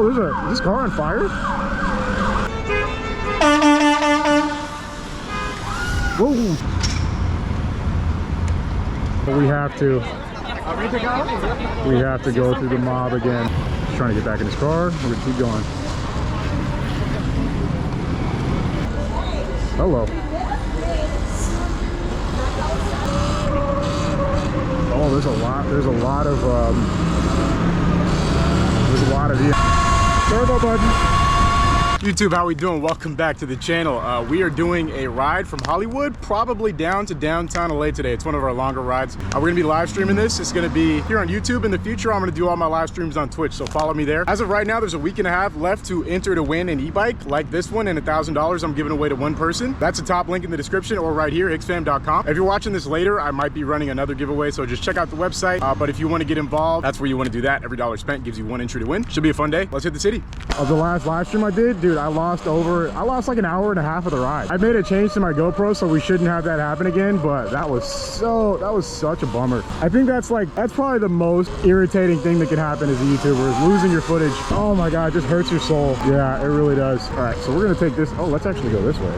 Oh, is this car on fire? Whoa! But we have to go through the mob again. He's trying to get back in his car. We're gonna keep going. Hello. Oh, there's a lot of you. Turbo button. YouTube, how we doing? Welcome back to the channel. We are doing a ride from Hollywood, probably down to downtown LA today. It's one of our longer rides. We're gonna be live streaming this. It's gonna be here on YouTube. In the future, I'm gonna do all my live streams on Twitch, so follow me there. As of right now, there's a week and a half left to enter to win an e-bike like this one, and $1,000 I'm giving away to one person. That's the top link in the description or right here, hicksfam.com. If you're watching this later, I might be running another giveaway, so just check out the website. But if you wanna get involved, that's where you wanna do that. Every dollar spent gives you one entry to win. Should be a fun day. Let's hit the city. Of the last live stream I did, dude, I lost like an hour and a half of the ride. I made a change to my GoPro, so we shouldn't have that happen again, but that was such a bummer. I think that's probably the most irritating thing that can happen as a YouTuber, is losing your footage. Oh my God, it just hurts your soul. Yeah, it really does. All right, so we're gonna take this. Oh, let's actually go this way.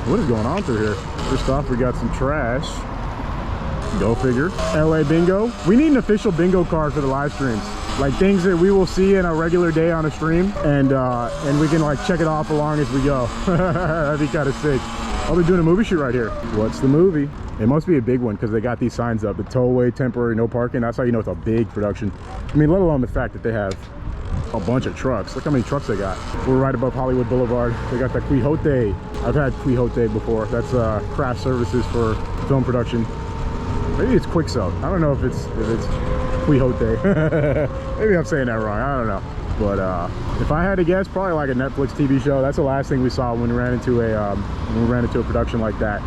What is going on through here? First off, we got some trash. Go figure. LA bingo. We need an official bingo card for the live streams. Like things that we will see in a regular day on a stream, and we can like check it off along as we go. That'd be kind of sick. Oh, they're doing a movie shoot right here. What's the movie? It must be a big one because they got these signs up. The tow away, temporary, no parking. That's how you know it's a big production. I mean, let alone the fact that they have a bunch of trucks. Look how many trucks they got. We're right above Hollywood Boulevard. They got the Quixote. I've had Quixote before. That's craft services for film production. Maybe it's Quixote. I don't know if it's Quixote. Maybe I'm saying that wrong. I don't know. But if I had to guess, probably like a Netflix TV show. That's the last thing we saw when we ran into a production like that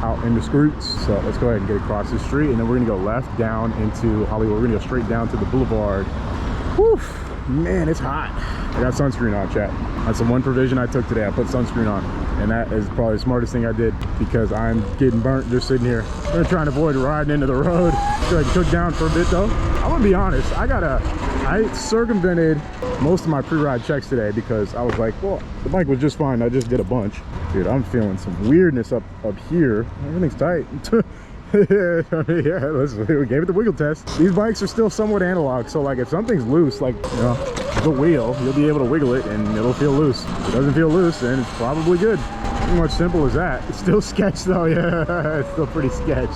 out in the streets. So let's go ahead and get across the street, and then we're gonna go left down into Hollywood. We're gonna go straight down to the boulevard. Whew, man, it's hot. I got sunscreen on, chat. That's the one provision I took today. I put sunscreen on, and that is probably the smartest thing I did because I'm getting burnt just sitting here. I'm trying to avoid riding into the road. So I took down for a bit though. I'm gonna be honest, I circumvented most of my pre-ride checks today because I was like, well, the bike was just fine. I just did a bunch. Dude, I'm feeling some weirdness up here. Everything's tight. I mean, yeah, we gave it the wiggle test. These bikes are still somewhat analog, so like if something's loose, like, you know, the wheel, you'll be able to wiggle it and it'll feel loose. If it doesn't feel loose, then it's probably good. Pretty much simple as that. It's still sketch though. Yeah, it's still pretty sketch.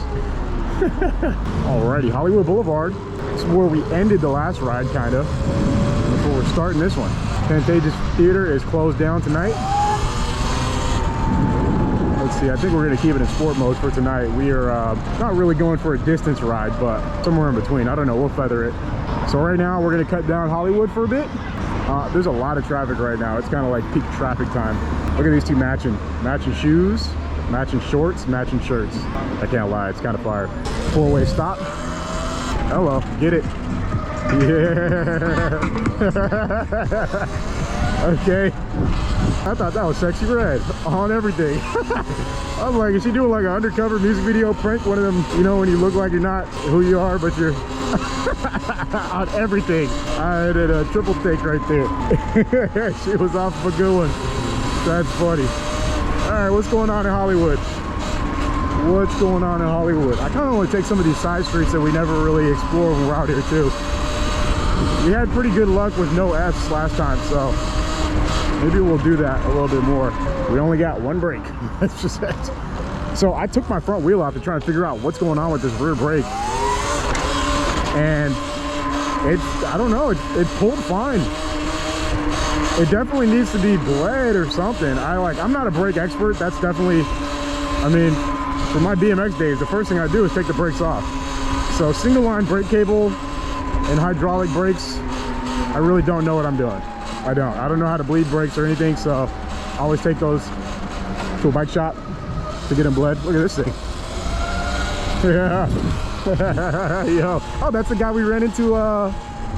Alrighty, Hollywood Boulevard. This is where we ended the last ride, kind of. That's where we're starting this one. Pantages Theater is closed down tonight. Let's see, I think we're gonna keep it in sport mode for tonight. We are not really going for a distance ride, but somewhere in between. I don't know, we'll feather it. So right now we're gonna cut down Hollywood for a bit. There's a lot of traffic right now. It's kind of like peak traffic time. Look at these two matching shoes, matching shorts, matching shirts. I can't lie, it's kind of fire. Four-way stop. Hello, get it. Yeah. Okay. I thought that was Sexy Red on everything. I'm like, is she doing like an undercover music video prank? One of them, you know, when you look like you're not who you are, but you're on everything. I did a triple take right there. She was off of a good one. That's funny. All right, what's going on in Hollywood? What's going on in Hollywood? I kind of want to take some of these side streets that we never really explored when we're out here too. We had pretty good luck with no F's last time, so maybe we'll do that a little bit more. We only got one brake. That's just it. So I took my front wheel off to try and figure out what's going on with this rear brake. And I don't know, it pulled fine. It definitely needs to be bled or something. I'm not a brake expert. That's definitely, I mean, for my BMX days, the first thing I do is take the brakes off. So single line brake cable and hydraulic brakes, I really don't know what I'm doing. I don't know how to bleed brakes or anything, so I always take those to a bike shop to get them bled. Look at this thing. Yeah. Yo. Oh, that's the guy we ran into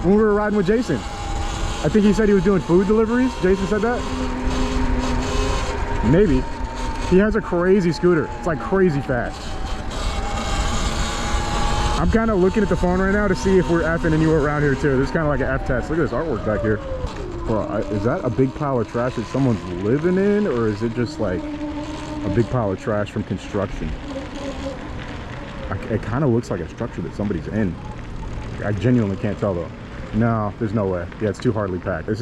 when we were riding with Jason. I think he said he was doing food deliveries. Jason said that? Maybe. He has a crazy scooter. It's like crazy fast. I'm kind of looking at the phone right now to see if we're effing anywhere around here too. This is kind of like an F test. Look at this artwork back here. Bro, is that a big pile of trash that someone's living in, or is it just like a big pile of trash from construction? It kind of looks like a structure that somebody's in. I genuinely can't tell though. No, there's no way. Yeah, it's too hardly packed. It's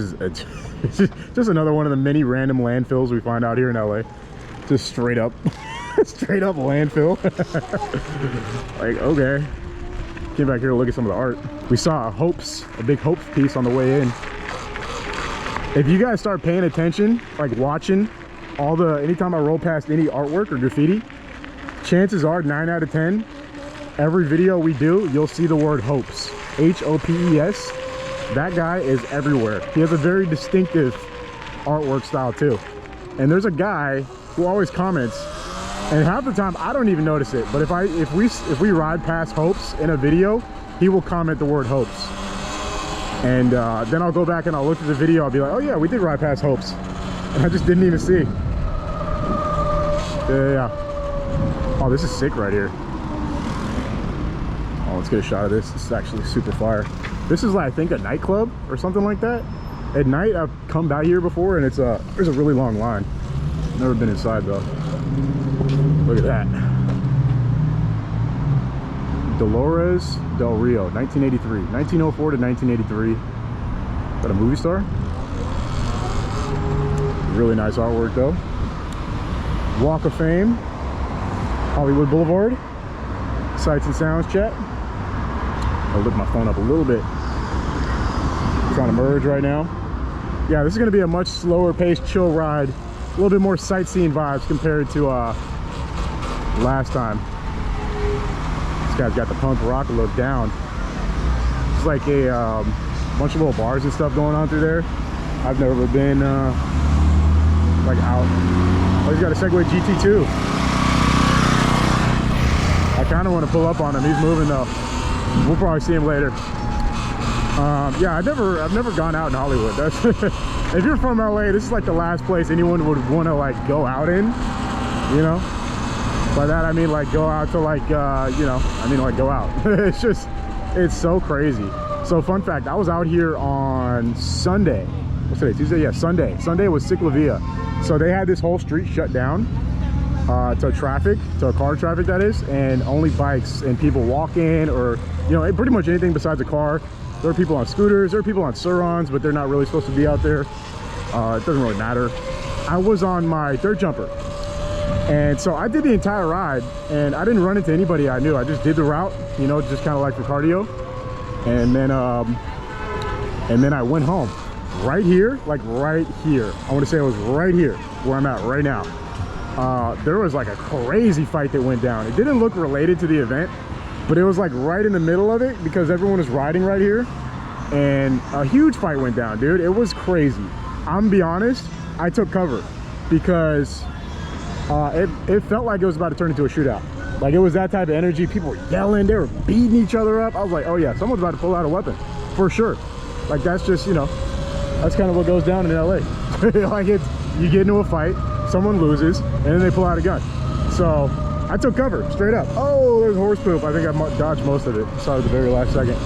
just another one of the many random landfills we find out here in LA. Just straight up, straight up landfill. Like, okay. Came back here to look at some of the art. We saw a big Hopes piece on the way in. If you guys start paying attention, like watching anytime I roll past any artwork or graffiti, chances are 9 out of 10, every video we do, you'll see the word Hopes. H-O-P-E-S. That guy is everywhere. He has a very distinctive artwork style too. And there's a guy who always comments, and half the time I don't even notice it, but if we ride past Hopes in a video, he will comment the word Hopes. And then I'll go back and I'll look at the video, I'll be like, oh yeah, we did ride past Hopes. And I just didn't even see. Yeah. Oh, this is sick right here. Oh, let's get a shot of this. This is actually super fire. This is like, I think, a nightclub or something like that. At night, I've come by here before and there's a really long line. Never been inside though. Look at that. Dolores Del Rio, 1983. 1904 to 1983. Is that a movie star? Really nice artwork though. Walk of Fame, Hollywood Boulevard. Sights and sounds chat. I'll lift my phone up a little bit. I'm trying to merge right now. Yeah, this is going to be a much slower paced, chill ride. A little bit more sightseeing vibes compared to last time. This guy's got the punk rock look down. It's like a bunch of little bars and stuff going on through there. I've never been like out. Oh, he's got a Segway GT2. I kind of want to pull up on him. He's moving though. We'll probably see him later. Yeah, I've never gone out in Hollywood. If you're from LA, this is like the last place anyone would want to like go out in, you know. By that I mean like go out to like you know, I mean like go out. It's so crazy. So fun fact, I was out here on Sunday. What's today? Tuesday? Yeah, Sunday. Sunday was Sunset Blvd. So they had this whole street shut down to traffic, to car traffic that is, and only bikes and people walking, or you know, pretty much anything besides a car. There are people on scooters, there are people on Surrons, but they're not really supposed to be out there. It doesn't really matter. I was on my dirt jumper, and so I did the entire ride, and I didn't run into anybody I knew. I just did the route, you know, just kind of like for cardio, and then I went home. Right here, like right here. I want to say it was right here where I'm at right now. There was like a crazy fight that went down. It didn't look related to the event, but it was like right in the middle of it because everyone was riding right here, and a huge fight went down, dude. It was crazy. I'm gonna be honest, I took cover because it felt like it was about to turn into a shootout. Like it was that type of energy. People were yelling, they were beating each other up. I was like, oh yeah, someone's about to pull out a weapon for sure. Like that's just, you know, that's kind of what goes down in LA. Like you get into a fight, someone loses, and then they pull out a gun. So I took cover straight up. Oh, there's horse poop. I think I dodged most of it. Saw it at the very last second.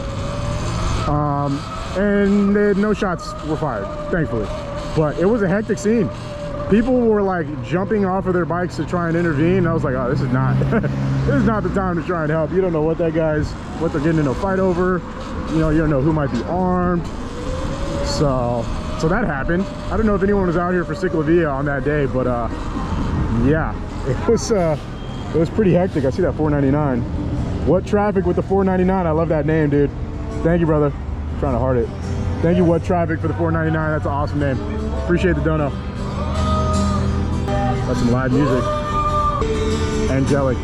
And no shots were fired, thankfully. But it was a hectic scene. People were like jumping off of their bikes to try and intervene. I was like, oh, this is not this is not the time to try and help. You don't know what they're getting in a fight over. You know, you don't know who might be armed. So that happened. I don't know if anyone was out here for Sunset Blvd on that day, but yeah, it was pretty hectic. I see that 499. What traffic with the 499? I love that name, dude. Thank you, brother. I'm trying to heart it. Thank you, What Traffic, for the 499. That's an awesome name. Appreciate the dono. That's some live music. Angelic.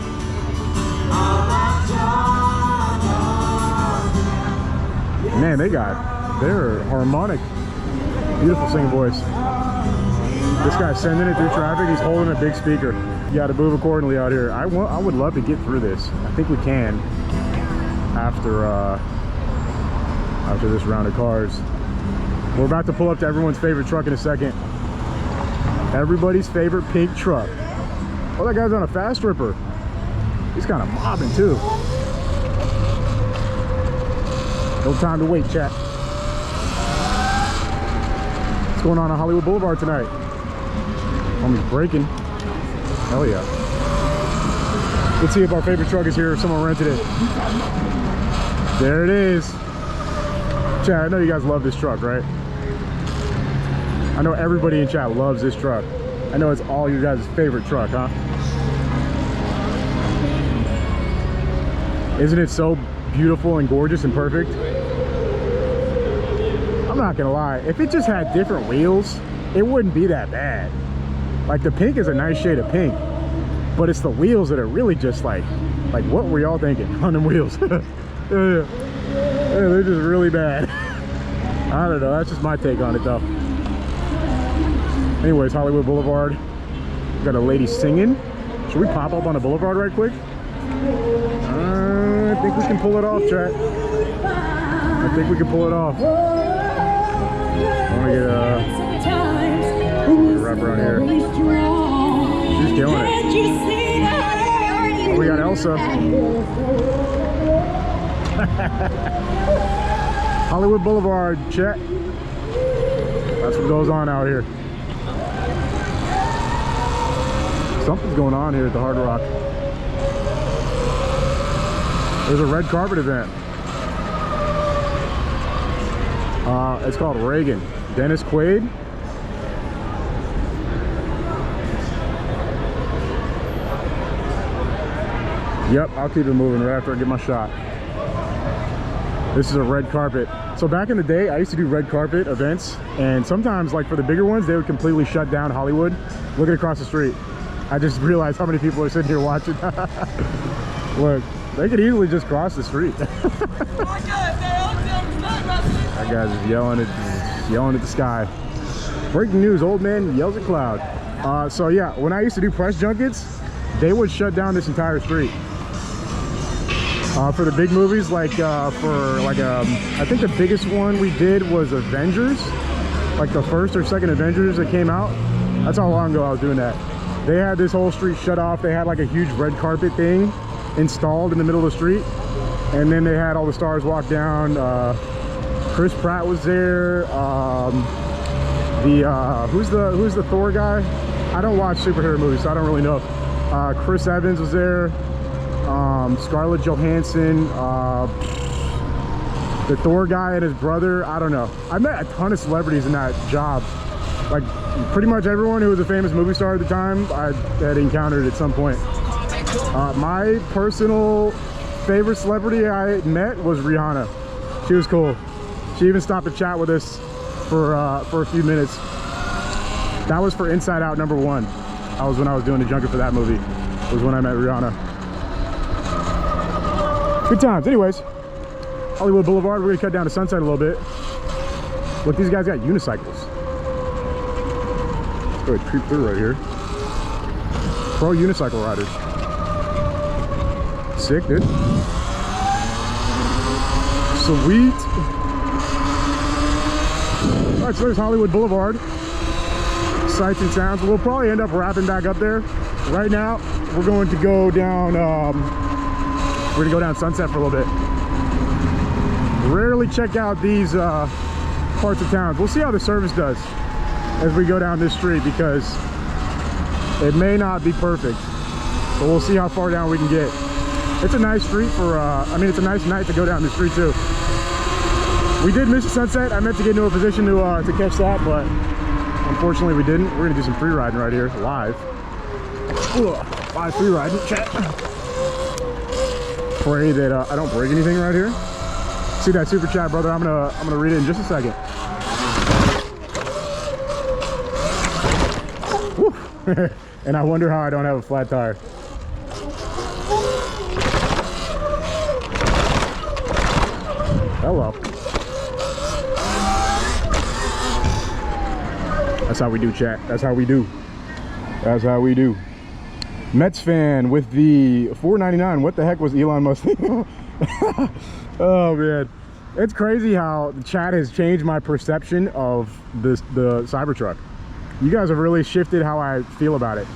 Man, they're harmonic. Beautiful singing voice. This guy's sending it through traffic. He's holding a big speaker. You gotta move accordingly out here. I would love to get through this. I think we can after this round of cars. We're about to pull up to everyone's favorite truck in a second. Everybody's favorite pink truck. Oh, that guy's on a fast ripper. He's kind of mobbing too. No time to wait, chat. What's going on Hollywood Boulevard tonight? Homie's braking. Hell yeah. Let's see if our favorite truck is here or someone rented it. There it is. Chat, I know you guys love this truck, right? I know everybody in chat loves this truck. I know it's all you guys' favorite truck, huh? Isn't it so beautiful and gorgeous and perfect? I'm not gonna lie, if it just had different wheels, it wouldn't be that bad. Like the pink is a nice shade of pink, but it's the wheels that are really just like what were y'all thinking on them wheels? Yeah, they're just really bad. I don't know, that's just my take on it though. Anyways, Hollywood Boulevard, got a lady singing. Should we pop up on the boulevard right quick? I think we can pull it off, chat. I think we can pull it off. I want to get a wrap around here. She's killing it. Oh, we got Elsa. Hollywood Boulevard, chat. That's what goes on out here. Something's going on here at the Hard Rock. There's a red carpet event. It's called Reagan. Dennis Quaid. Yep, I'll keep it moving right after I get my shot. This is a red carpet. So back in the day, I used to do red carpet events, and sometimes, like for the bigger ones, they would completely shut down Hollywood. Look at across the street. I just realized how many people are sitting here watching. Look, they could easily just cross the street. That guy's just yelling at the sky. Breaking news, old man yells at cloud. So yeah, when I used to do press junkets, they would shut down this entire street. For the big movies, I think the biggest one we did was Avengers, like the first or second Avengers that came out. That's how long ago I was doing that. They had this whole street shut off. They had like a huge red carpet thing installed in the middle of the street, and then they had all the stars walk down. Chris Pratt was there. Who's the Thor guy? I don't watch superhero movies, so I don't really know. Chris Evans was there. Scarlett Johansson, the Thor guy and his brother. I don't know. I met a ton of celebrities in that job. Like pretty much everyone who was a famous movie star at the time, I had encountered at some point. My personal favorite celebrity I met was Rihanna. She was cool. She even stopped to chat with us for a few minutes. That was for Inside Out #1. That was when I was doing the junket for that movie. Was when I met Rihanna. Good times. Anyways, Hollywood Boulevard. We're gonna cut down to Sunset a little bit. Look, these guys got unicycles. Go ahead, creep through right here. Pro unicycle riders. Sick, dude. Sweet. All right, so there's Hollywood Boulevard. Sights and sounds. We'll probably end up wrapping back up there. Right now, we're going to go down. We're gonna go down Sunset for a little bit. Rarely check out these parts of towns. We'll see how the service does as we go down this street, because it may not be perfect, but we'll see how far down we can get. It's a nice street for, I mean, it's a nice night to go down the street too. We did miss the sunset. I meant to get into a position to catch that, but unfortunately we didn't. We're gonna do some free riding right here, live. Live free riding, chat. Pray that I don't break anything right here. See that super chat, brother? I'm gonna read it in just a second. And I wonder how I don't have a flat tire. Hello. That's how we do, chat. That's how we do. That's how we do. Mets fan with the $4.99. What the heck was Elon Musk thinking? Oh man, it's crazy how the chat has changed my perception of the Cybertruck. You guys have really shifted how I feel about it,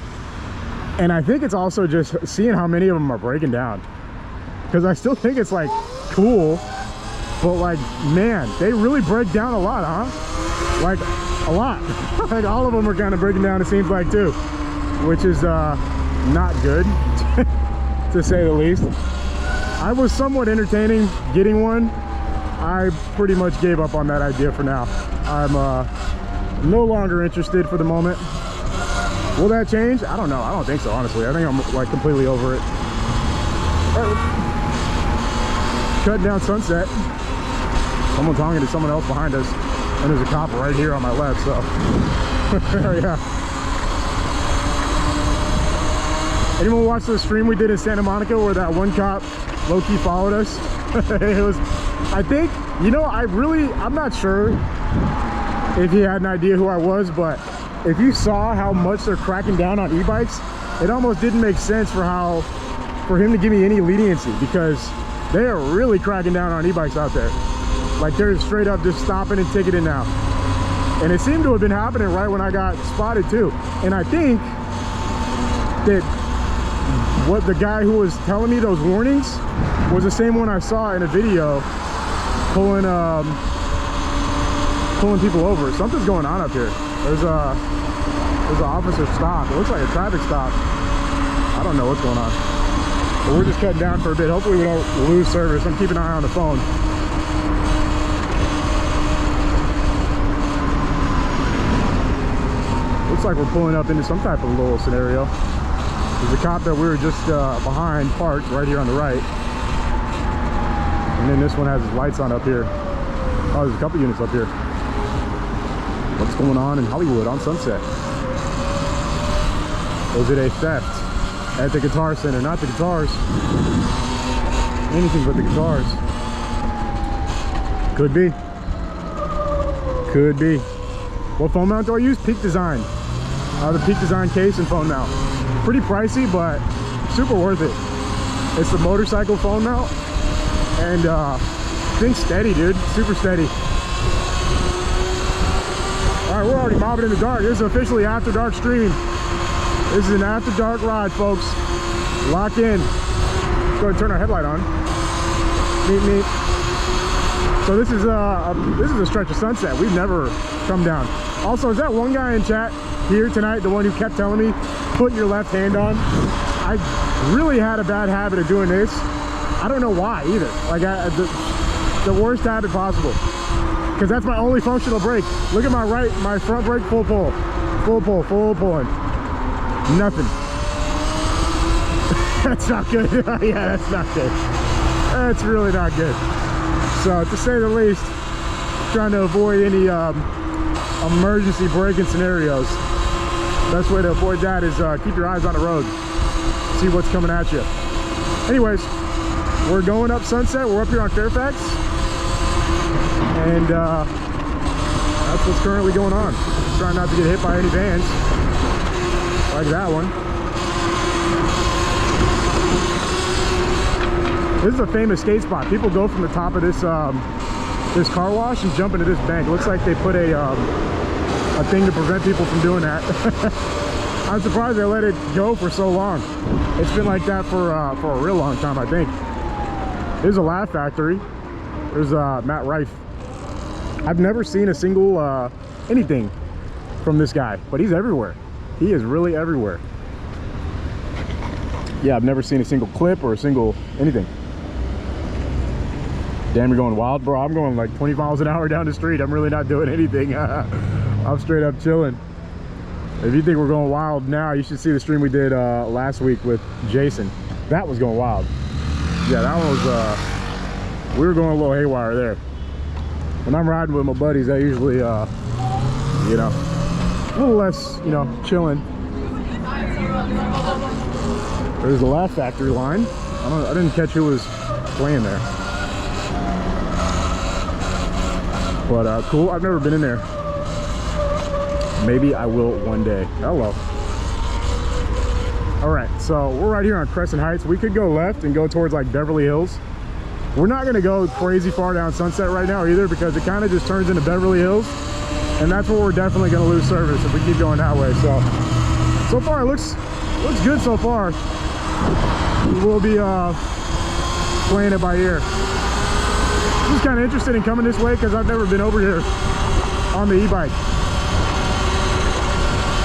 and I think it's also just seeing how many of them are breaking down, because I still think it's like cool, But like, man, they really break down a lot, huh? Like a lot. Like all of them are kind of breaking down, it seems like, too, which is not good to say the least. I was somewhat entertaining getting one. I pretty much gave up on that idea for now. I'm no longer interested for the moment. Will that change? I don't know. I don't think so, honestly. I think I'm like completely over it. Cutting down Sunset. Someone's honking to someone else behind us, and there's a cop right here on my left, so yeah. Anyone watch the stream we did in Santa Monica where that one cop low-key followed us? It was, I think, you know, I'm not sure if he had an idea who I was, but if you saw how much they're cracking down on e-bikes, it almost didn't make sense for him to give me any leniency, because they are really cracking down on e-bikes out there. Like, they're straight up just stopping and ticketing now. And it seemed to have been happening right when I got spotted too. And I think that what the guy who was telling me those warnings was the same one I saw in a video pulling people over. Something's going on up here. There's an officer stop. It looks like a traffic stop. I don't know what's going on. But we're just cutting down for a bit. Hopefully we don't lose service. I'm keeping an eye on the phone. Looks like we're pulling up into some type of little scenario. There's a cop that we were just behind, parked right here on the right. And then this one has his lights on up here. Oh, there's a couple units up here. What's going on in Hollywood on Sunset? Was it a theft at the Guitar Center? Not the guitars. Anything but the guitars. Could be. Could be. What phone mount do I use? Peak Design. The Peak Design case and phone mount. Pretty pricey, but super worth it. It's the motorcycle phone mount, and thing's steady, dude. Super steady. All right, we're already mobbing in the dark. This is officially After Dark streaming. This is an After Dark ride, folks. Lock in. Let's go ahead and turn our headlight on. Meet me. So this is a stretch of Sunset we've never come down. Also, is that one guy in chat here tonight, the one who kept telling me put your left hand on? I really had a bad habit of doing this. I don't know why either. Like the worst habit possible, because that's my only functional brake. Look at my front brake, full pull, full pulling, nothing. That's not good. Yeah, that's not good. That's really not good. So to say the least, trying to avoid any emergency braking scenarios. Best way to avoid that is keep your eyes on the road, see what's coming at you. Anyways, we're going up Sunset. We're up here on Fairfax, and that's what's currently going on. Trying not to get hit by any vans like that one. This is a famous skate spot. People go from the top of this this car wash and jump into this bank. It looks like they put a thing to prevent people from doing that. I'm surprised they let it go for so long. It's been like that for a real long time, I think. There's a Laugh Factory. There's Matt Rife. I've never seen a single anything from this guy, but he's everywhere. He is really everywhere. Yeah, I've never seen a single clip or a single anything. Damn, you're going wild, bro. I'm going like 20 miles an hour down the street. I'm really not doing anything. I'm straight up chilling. If you think we're going wild now, you should see the stream we did last week with Jason. That was going wild. Yeah, that was, we were going a little haywire there. When I'm riding with my buddies, I usually, you know, a little less, you know, chilling. There's the Laugh Factory line. I didn't catch who was playing there. But cool, I've never been in there. Maybe I will one day. Hello. All right, so we're right here on Crescent Heights. We could go left and go towards like Beverly Hills. We're not gonna go crazy far down Sunset right now either, because it kind of just turns into Beverly Hills, and that's where we're definitely gonna lose service if we keep going that way. So far it looks good so far. We'll be playing it by ear. Just kind of interested in coming this way because I've never been over here on the e-bike.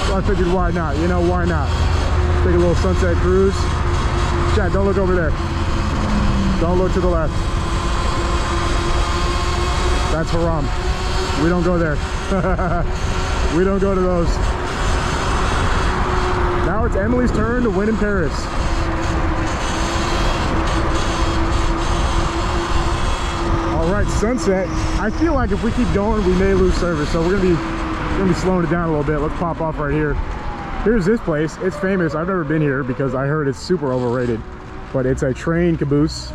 So I figured, why not? You know, why not? Take a little sunset cruise. Chad, don't look over there. Don't look to the left. That's haram. We don't go there. We don't go to those. Now it's Emily's turn to win in Paris. All right, Sunset. I feel like if we keep going, we may lose service. So we're gonna be slowing it down a little bit. Let's pop off right here. Here's this place. It's famous. I've never been here because I heard it's super overrated. But it's a train caboose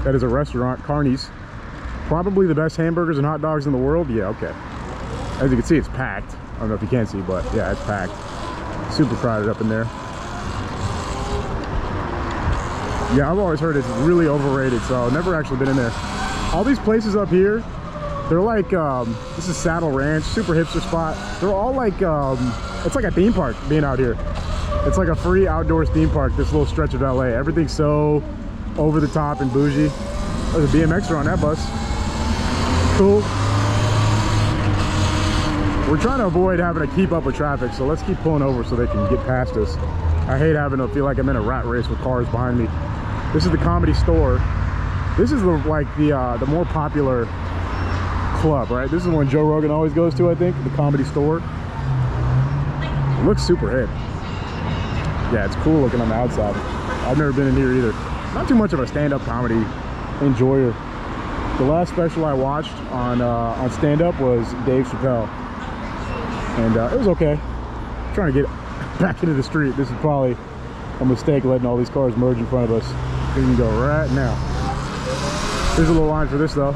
that is a restaurant, Carney's. Probably the best hamburgers and hot dogs in the world. Yeah, okay. As you can see, it's packed. I don't know if you can see, but yeah, it's packed. Super crowded up in there. Yeah, I've always heard it's really overrated, so I've never actually been in there. All these places up here, they're like, this is Saddle Ranch, super hipster spot. They're all like, it's like a theme park being out here. It's like a free outdoors theme park, this little stretch of LA. Everything's so over the top and bougie. There's a BMXer on that bus. Cool. We're trying to avoid having to keep up with traffic, so let's keep pulling over so they can get past us. I hate having to feel like I'm in a rat race with cars behind me. This is the Comedy Store. This is the more popular club, right? This is the one Joe Rogan always goes to, I think, the Comedy Store. It looks super hip. Yeah, it's cool looking on the outside. I've never been in here either. Not too much of a stand-up comedy enjoyer. The last special I watched on stand-up was Dave Chappelle, and it was okay. I'm trying to get back into the street. This is probably a mistake letting all these cars merge in front of us. We can go right now. There's a little line for this though.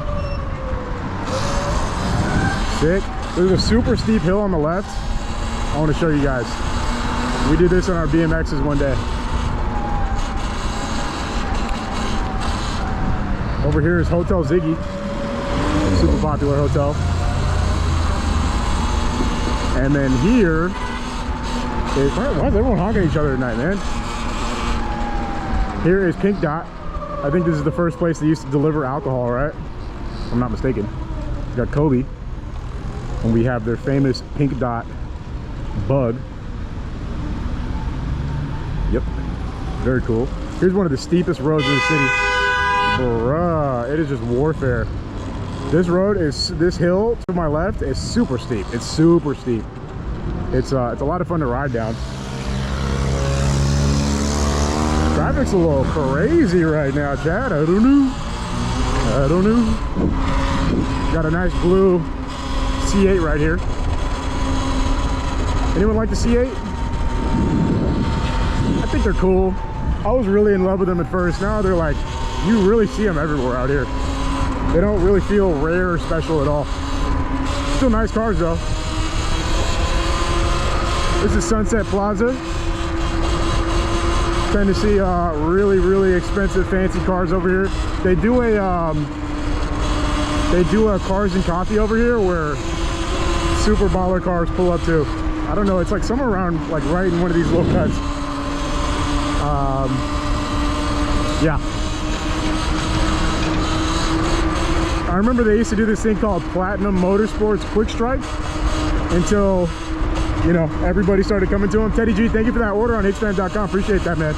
Sick. There's a super steep hill on the left. I want to show you guys. We did this on our BMXs one day. Over here is Hotel Ziggy, super popular hotel. And then here is, why is everyone honking at each other tonight, man? Here is Pink Dot. I think this is the first place they used to deliver alcohol, right? If I'm not mistaken. We got Kobe, and we have their famous Pink Dot bug. Yep, very cool. Here's one of the steepest roads in the city. Bruh, it is just warfare. This road is, this hill to my left is super steep. It's super steep. It's a lot of fun to ride down. Traffic's a little crazy right now, Chad. I don't know. Got a nice blue C8 right here. Anyone like the C8? I think they're cool. I was really in love with them at first. Now they're like, you really see them everywhere out here. They don't really feel rare or special at all. Still nice cars though. This is Sunset Plaza. Tend to see really, really expensive, fancy cars over here. They do a cars and coffee over here where super baller cars pull up to. I don't know, it's like somewhere around like right in one of these little cuts. Yeah. I remember they used to do this thing called Platinum Motorsports Quick Strike until, you know, everybody started coming to them. Teddy G, thank you for that order on hicksfan.com. Appreciate that, man.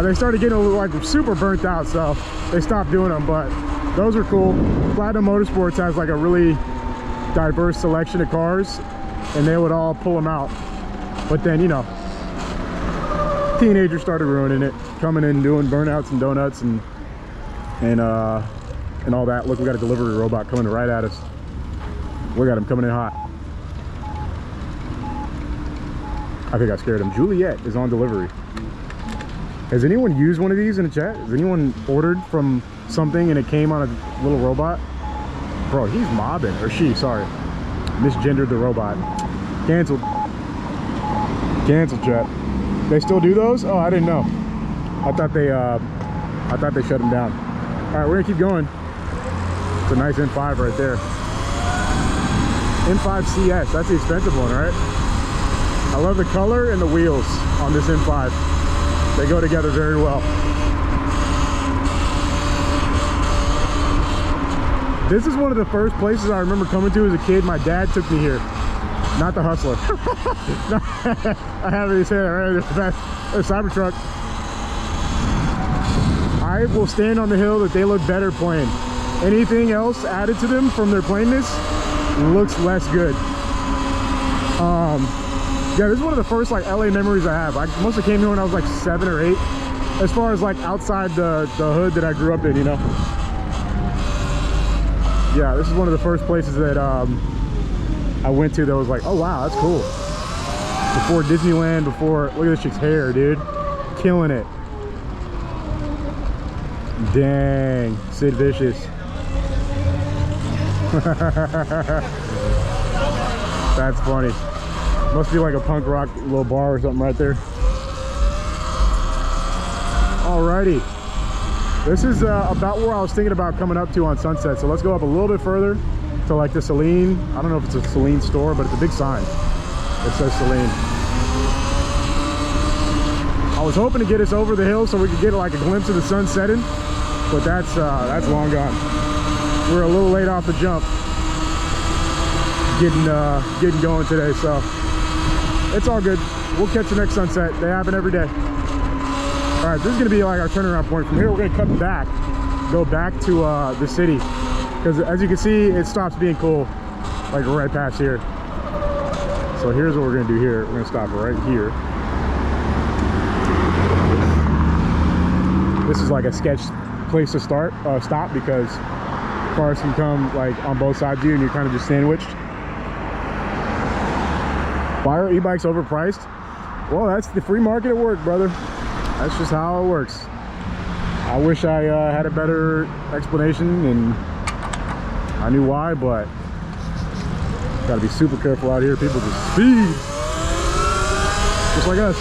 They started getting a little like super burnt out, so they stopped doing them, but those are cool. Platinum Motorsports has like a really diverse selection of cars, and they would all pull them out. But then, you know, teenagers started ruining it, coming in doing burnouts and donuts and all that. Look, we got a delivery robot coming right at us. Look at him coming in hot. I think I scared him. Juliet is on delivery. Has anyone used one of these in the chat? Has anyone ordered from something and it came on a little robot? Bro, he's mobbing, or she, sorry. Misgendered the robot. Canceled. Canceled, chat. They still do those? Oh, I didn't know. I thought they shut them down. All right, we're gonna keep going. It's a nice M5 right there. M5 CS, that's the expensive one, right? I love the color and the wheels on this M5. They go together very well. This is one of the first places I remember coming to as a kid. My dad took me here. Not the Hustler. I haven't even said that right. The Cybertruck. I will stand on the hill that they look better plain. Anything else added to them from their plainness looks less good. Yeah, this is one of the first like LA memories I have. I must have came here when I was like 7 or 8. As far as like outside the hood that I grew up in, you know. Yeah, this is one of the first places that I went to that was like, oh wow, that's cool. Before Disneyland, before, look at this chick's hair, dude. Killing it. Dang, Sid Vicious. That's funny. Must be like a punk rock little bar or something right there. Alrighty. This is about where I was thinking about coming up to on Sunset. So let's go up a little bit further to like the Celine. I don't know if it's a Celine store, but it's a big sign that says Celine. I was hoping to get us over the hill so we could get like a glimpse of the sun setting, but that's long gone. We're a little late off the jump getting going today, so it's all good. We'll catch the next sunset. They happen every day. All right, this is gonna be like our turnaround point. From here, we're gonna cut back, go back to the city, because as you can see, it stops being cool like right past here. So here's what we're gonna do here. We're gonna stop right here. This is like a sketch place to stop, because cars can come like on both sides of you and you're kind of just sandwiched. Why are e-bikes overpriced? Well, that's the free market at work, brother. That's just how it works. I wish I had a better explanation and I knew why, but gotta be super careful out here. People just speed, just like us.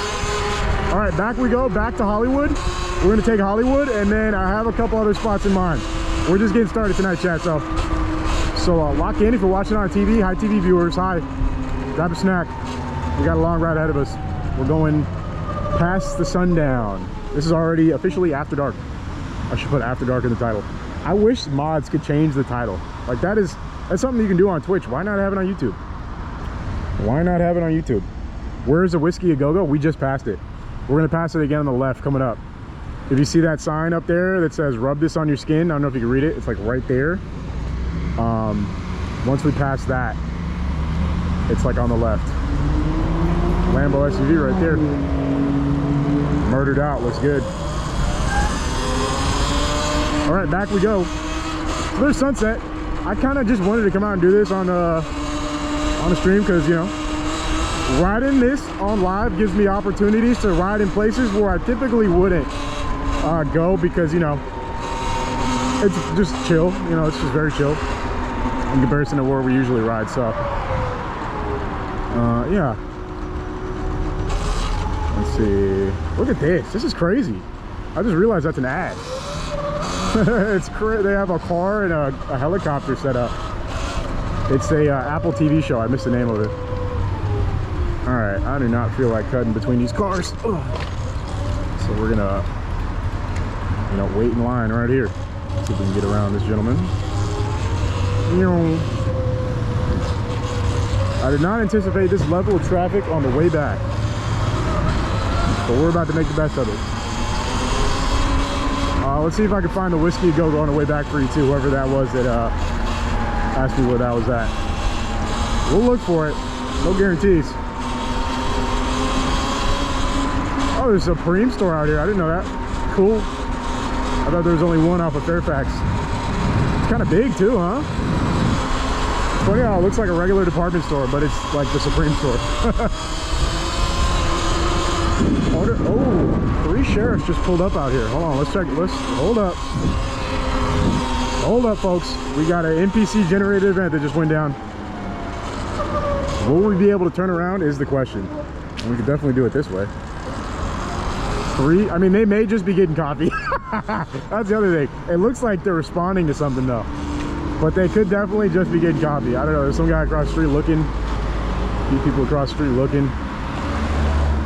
All right, back we go, back to Hollywood. We're gonna take Hollywood, and then I have a couple other spots in mind. We're just getting started tonight, chat. So lock in if you're watching on TV. Hi, TV viewers. Hi. Grab a snack. We got a long ride ahead of us. We're going past the sundown. This is already officially after dark. I should put after dark in the title. I wish mods could change the title. Like that's something you can do on Twitch. Why not have it on YouTube? Why not have it on YouTube? Where's the Whiskey a Go-Go? We just passed it. We're gonna pass it again on the left coming up. If you see that sign up there that says rub this on your skin, I don't know if you can read it. It's like right there. Once we pass that, it's like on the left. Lambo SUV right there. Murdered out, looks good. All right, back we go. So there's sunset. I kind of just wanted to come out and do this on a stream, because you know, riding this on live gives me opportunities to ride in places where I typically wouldn't go, because you know, it's just chill. You know, it's just very chill in comparison to where we usually ride. So yeah, let's see. Look at this. This is crazy. I just realized that's an ad. It's crazy. They have a car and a helicopter set up. It's a Apple TV show. I missed the name of it. All right, I do not feel like cutting between these cars. Ugh. So we're gonna, you know, wait in line right here. See if we can get around this gentleman. I did not anticipate this level of traffic on the way back, but we're about to make the best of it. Let's see if I can find the Whiskey Go-Go on the way back for you too, whoever that was that asked me where that was at. We'll look for it. No guarantees. Oh, there's a Supreme store out here. I didn't know that. Cool. I thought there was only one off of Fairfax. It's kind of big too, huh? It's funny how it looks like a regular department store, but it's like the Supreme store. Oh, 3 sheriffs just pulled up out here. Hold on, let's check. Hold up. Hold up, folks. We got an NPC generated event that just went down. Will we be able to turn around is the question. And we could definitely do it this way. 3, I mean, they may just be getting coffee. That's the other thing. It looks like they're responding to something though, but they could definitely just be getting coffee. I don't know, there's some guy across the street looking, a few people across the street looking.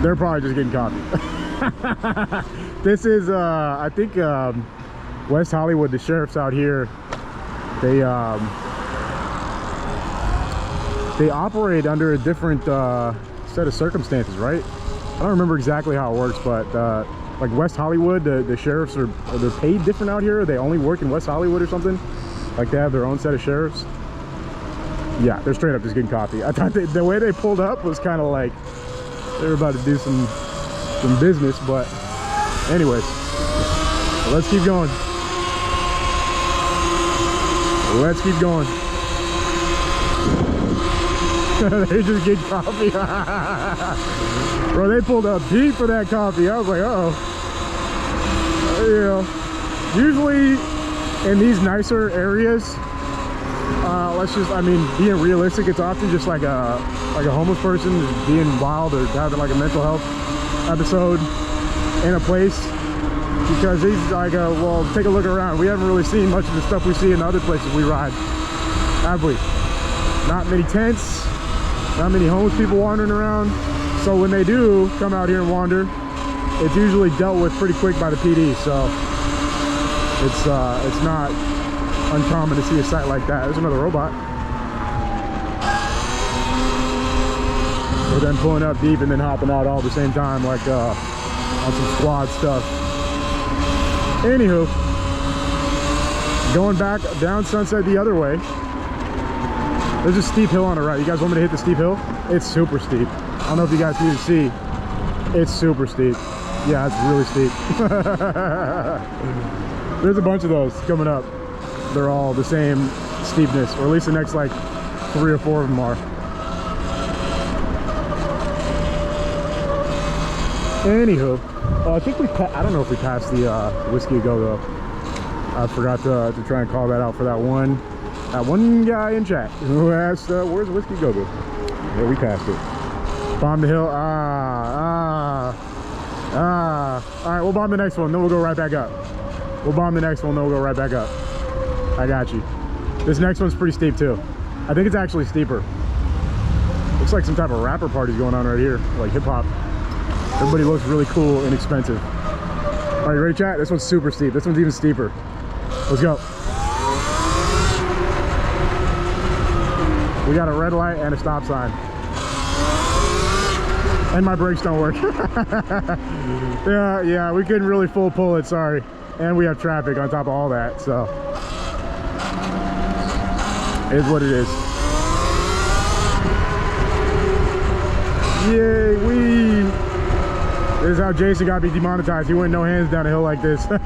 They're probably just getting coffee. This is I think West Hollywood. The sheriff's out here they operate under a different set of circumstances, right? I don't remember exactly how it works, but like West Hollywood, the sheriffs are they're paid different out here. They only work in West Hollywood or something. Like they have their own set of sheriffs. Yeah, they're straight up just getting coffee. I thought the way they pulled up was kind of like they were about to do some business, but anyways, let's keep going. Let's keep going. They just get coffee. Bro, they pulled up deep for that coffee. I was like, uh-oh. You know, usually in these nicer areas, I mean, being realistic, it's often just like a homeless person being wild or having like a mental health episode in a place, because he's like, well, take a look around. We haven't really seen much of the stuff we see in other places we ride, have we? Not many tents, not many homeless people wandering around. So when they do come out here and wander, it's usually dealt with pretty quick by the PD. So it's not uncommon to see a sight like that. There's another robot. We're then pulling up deep and then hopping out all at the same time, like on some squad stuff. Anywho, going back down Sunset the other way, there's a steep hill on the right. You guys want me to hit the steep hill? It's super steep. I don't know if you guys can see. It's super steep. Yeah, it's really steep. There's a bunch of those coming up. They're all the same steepness, or at least the next like 3 or 4 of them are. Anywho, I think I don't know if we passed the Whiskey Go though. I forgot to try and call that out for that one guy in chat who asked, where's Whiskey Go? Yeah, we passed it. Bomb the hill. All right, we'll bomb the next one, then we'll go right back up. We'll bomb the next one, then we'll go right back up. I got you. This next one's pretty steep too. I think it's actually steeper. Looks like some type of rapper party's going on right here, like hip hop. Everybody looks really cool and expensive. All right, you ready, chat? This one's super steep. This one's even steeper. Let's go. We got a red light and a stop sign. And my brakes don't work. Yeah, we couldn't really full pull it, sorry. And we have traffic on top of all that, so. It is what it is. Yay, wee! This is how Jason got me demonetized. He went no hands down a hill like this. Yeah.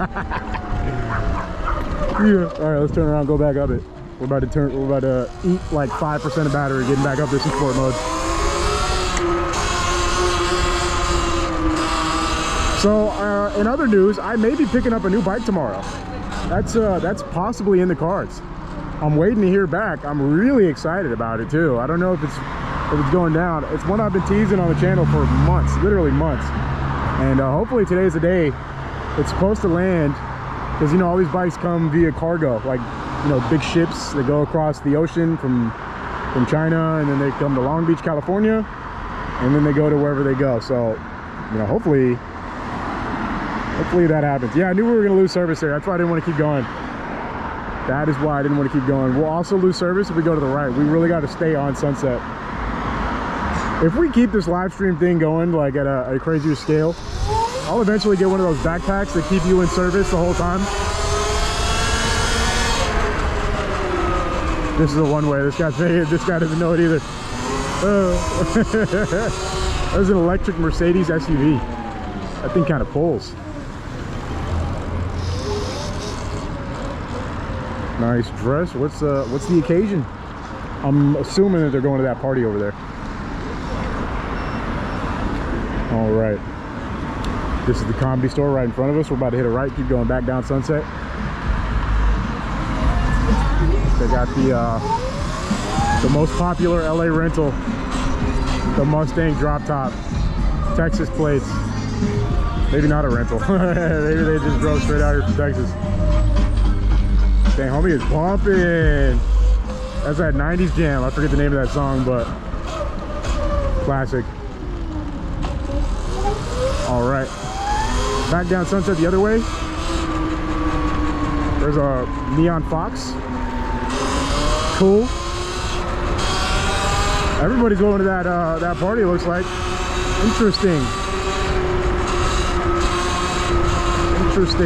All right, let's turn around, go back up it. We're about to eat like 5% of battery getting back up this in sport mode. So in other news, I may be picking up a new bike tomorrow. That's possibly in the cards. I'm waiting to hear back. I'm really excited about it too. I don't know if it's going down. It's one I've been teasing on the channel for months, literally months. And hopefully today's the day. It's supposed to land, because you know all these bikes come via cargo, like you know big ships that go across the ocean from China, and then they come to Long Beach, California, and then they go to wherever they go. So you know hopefully that happens. Yeah, I knew we were gonna lose service there. That's why I didn't want to keep going. That is why I didn't want to keep going. We'll also lose service if we go to the right. We really got to stay on Sunset. If we keep this live stream thing going like at a crazier scale, I'll eventually get one of those backpacks that keep you in service the whole time. This is a one-way. This guy doesn't know it either. There's an electric Mercedes SUV. That thing kind of pulls. Nice dress. What's the occasion? I'm assuming that they're going to that party over there. All right. This is the comedy store right in front of us. We're about to hit a right, keep going back down Sunset. They got the most popular LA rental, the Mustang drop top, Texas plates. Maybe not a rental. Maybe they just drove straight out here from Texas. Dang, homie is bumping. That's that 90s jam. I forget the name of that song, but classic. All right, back down Sunset the other way. There's a Neon Fox. Cool. Everybody's going to that party, it looks like. Interesting.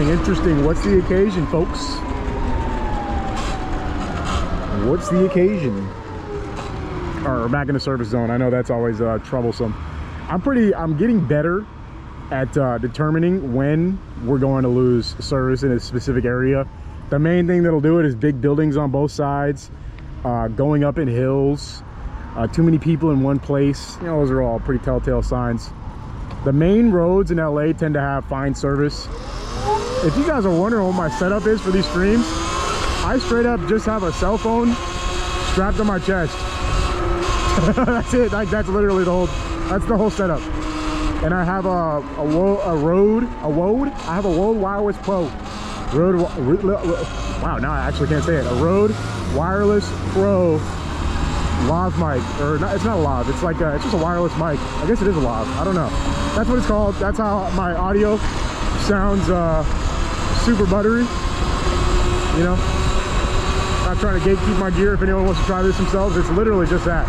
Interesting. What's the occasion, folks? What's the occasion? All right, we're back in the service zone. I know that's always troublesome. I'm getting better at determining when we're going to lose service in a specific area. The main thing that'll do it is big buildings on both sides, going up in hills, too many people in one place. You know, those are all pretty telltale signs. The main roads in LA tend to have fine service. If you guys are wondering what my setup is for these streams, I straight up just have a cell phone strapped on my chest. That's it. Like, that's literally that's the whole setup. And I have a Rode Wireless Pro. Wow, now I actually can't say it. A Rode Wireless Pro lav mic, or not, it's not a lav, it's like it's just a wireless mic. I guess it is a lav, I don't know. That's what it's called. That's how my audio sounds super buttery, you know. Not trying to gatekeep my gear. If anyone wants to try this themselves, it's literally just that.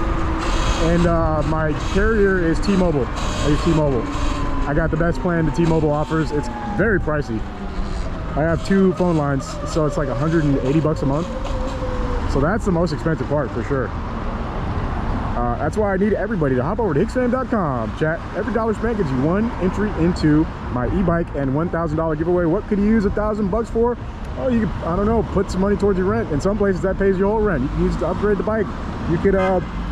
And my carrier is T-Mobile. I use T-Mobile. I got the best plan that T-Mobile offers. It's very pricey. I have 2 phone lines, so it's like 180 bucks a month. So that's the most expensive part for sure. That's why I need everybody to hop over to hicksfam.com. Chat, every dollar spent gives you 1 entry into my e-bike and $1,000 giveaway. What could you use $1,000 for? Oh, you could, I don't know, put some money towards your rent. In some places that pays your whole rent. You can use it to upgrade the bike. You could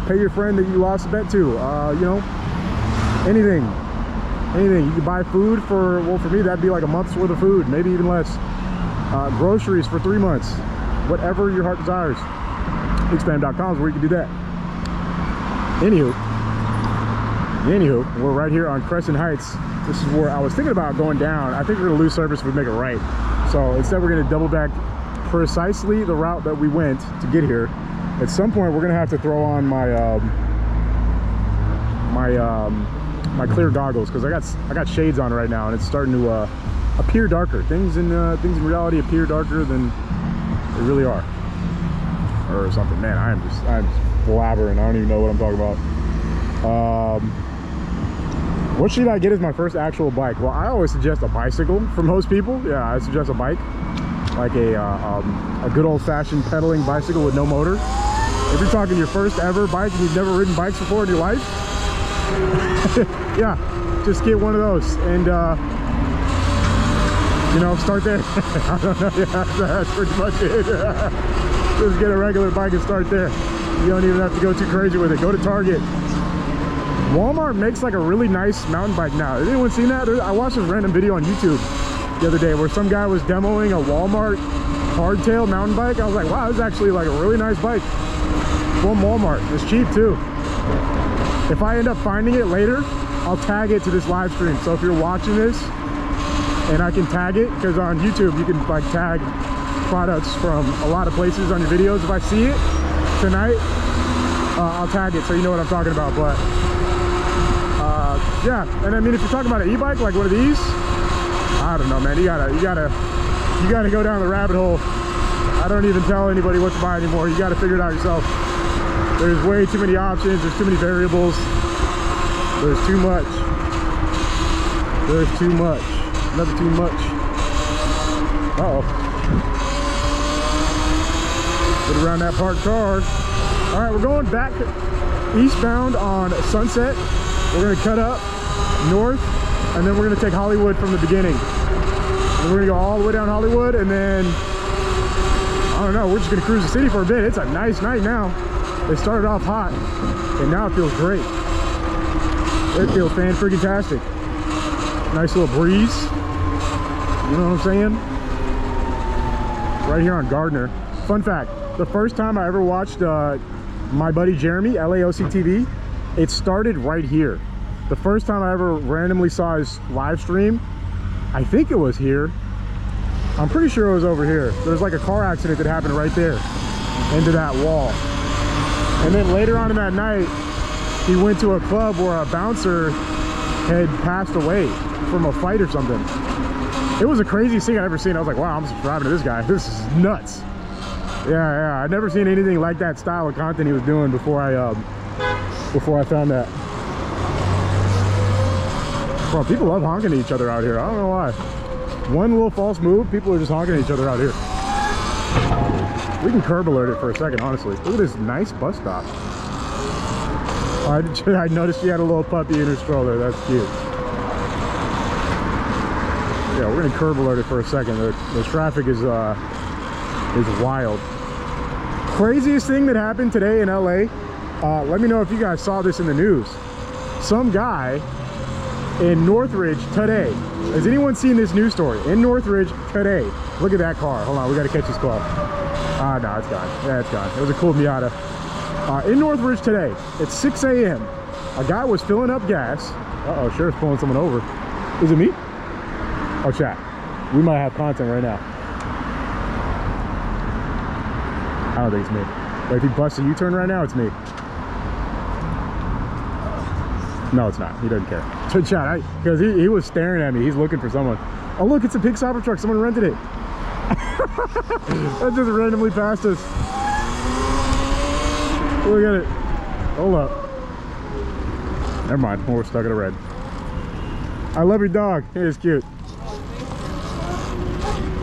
pay your friend that you lost a bet to. You know, anything. You could buy food for, well, for me that'd be like a month's worth of food, maybe even less. Groceries for 3 months. Whatever your heart desires. Hicksfam.com is where you can do that. Anywho, we're right here on Crescent Heights. This is where I was thinking about going down. I think we're gonna lose service if we make it right. So instead we're gonna double back precisely the route that we went to get here. At some point we're gonna have to throw on my my clear goggles, because I got shades on right now and it's starting to appear darker. Things in reality appear darker than they really are, or something. Man, I'm just blabbering. I don't even know what I'm talking about. What should I get as my first actual bike? Well, I always suggest a bicycle for most people. Yeah, I suggest a bike, like a good old-fashioned pedaling bicycle with no motor. If you're talking your first ever bike and you've never ridden bikes before in your life, yeah, just get one of those and you know, start there. I don't know. Yeah, that's pretty much it. Just get a regular bike and start there. You don't even have to go too crazy with it. Go to Target. Walmart makes like a really nice mountain bike now. Has anyone seen that? I watched this random video on YouTube the other day where some guy was demoing a Walmart hardtail mountain bike. I was like, wow, this is actually like a really nice bike from Walmart. It's cheap too. If I end up finding it later, I'll tag it to this live stream. So if you're watching this and I can tag it, because on YouTube you can like tag products from a lot of places on your videos. If I see it tonight, I'll tag it so you know what I'm talking about. But yeah, and I mean, if you're talking about an e-bike like one of these, I don't know, man. You gotta go down the rabbit hole. I don't even tell anybody what to buy anymore. You gotta figure it out yourself. There's way too many options. There's too many variables. There's too much. There's too much. Never too much. Uh-oh. Get around that parked car. All right, we're going back eastbound on Sunset. We're gonna cut up north, and then we're gonna take Hollywood from the beginning. And we're gonna go all the way down Hollywood, and then, I don't know, we're just gonna cruise the city for a bit. It's a nice night now. It started off hot, and now it feels great. It feels fan-freaking-tastic. Nice little breeze. You know what I'm saying? Right here on Gardner. Fun fact, the first time I ever watched my buddy Jeremy, LAOC TV, it started right here. The first time I ever randomly saw his live stream, I think it was here. I'm pretty sure it was over here. There's like a car accident that happened right there into that wall. And then later on in that night, he went to a club where a bouncer had passed away from a fight or something. It was the craziest thing I'd ever seen. I was like, wow, I'm subscribing to this guy. This is nuts. Yeah, I'd never seen anything like that style of content he was doing before I found that. Bro, people love honking at each other out here. I don't know why. One little false move, people are just honking at each other out here. We can curb alert it for a second, honestly. Look at this nice bus stop. I noticed she had a little puppy in her stroller. That's cute. Yeah, we're gonna curb alert it for a second. The traffic is wild. Craziest thing that happened today in LA. Let me know if you guys saw this in the news. Some guy in Northridge today. Has anyone seen this news story? In Northridge today. Look at that car. Hold on, we gotta catch this car. No, it's gone. Yeah, it's gone. It was a cool Miata. In Northridge today, at 6 a.m., a guy was filling up gas. Uh-oh, sheriff's pulling someone over. Is it me? Oh, chat. We might have content right now. I don't think it's me. But if he busts a U-turn right now, it's me. No, it's not. He doesn't care. So chat, because he was staring at me. He's looking for someone. Oh, look, it's a pink Cybertruck. Someone rented it. That just randomly passed us. Look at it. Hold up. Never mind. We're stuck in a red. I love your dog. It is cute.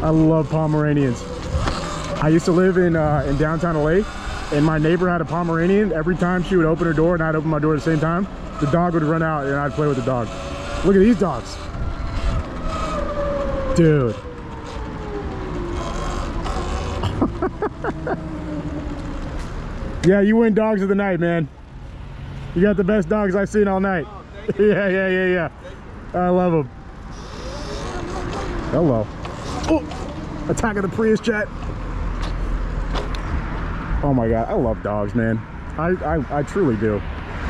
I love Pomeranians. I used to live in downtown LA, and my neighbor had a Pomeranian. Every time she would open her door and I'd open my door at the same time, the dog would run out and I'd play with the dog. Look at these dogs. Dude. Yeah, you win dogs of the night, man. You got the best dogs I've seen all night. Oh, yeah. I love them. Hello. Oh, attack of the Prius, chat. Oh my God, I love dogs, man. I truly do.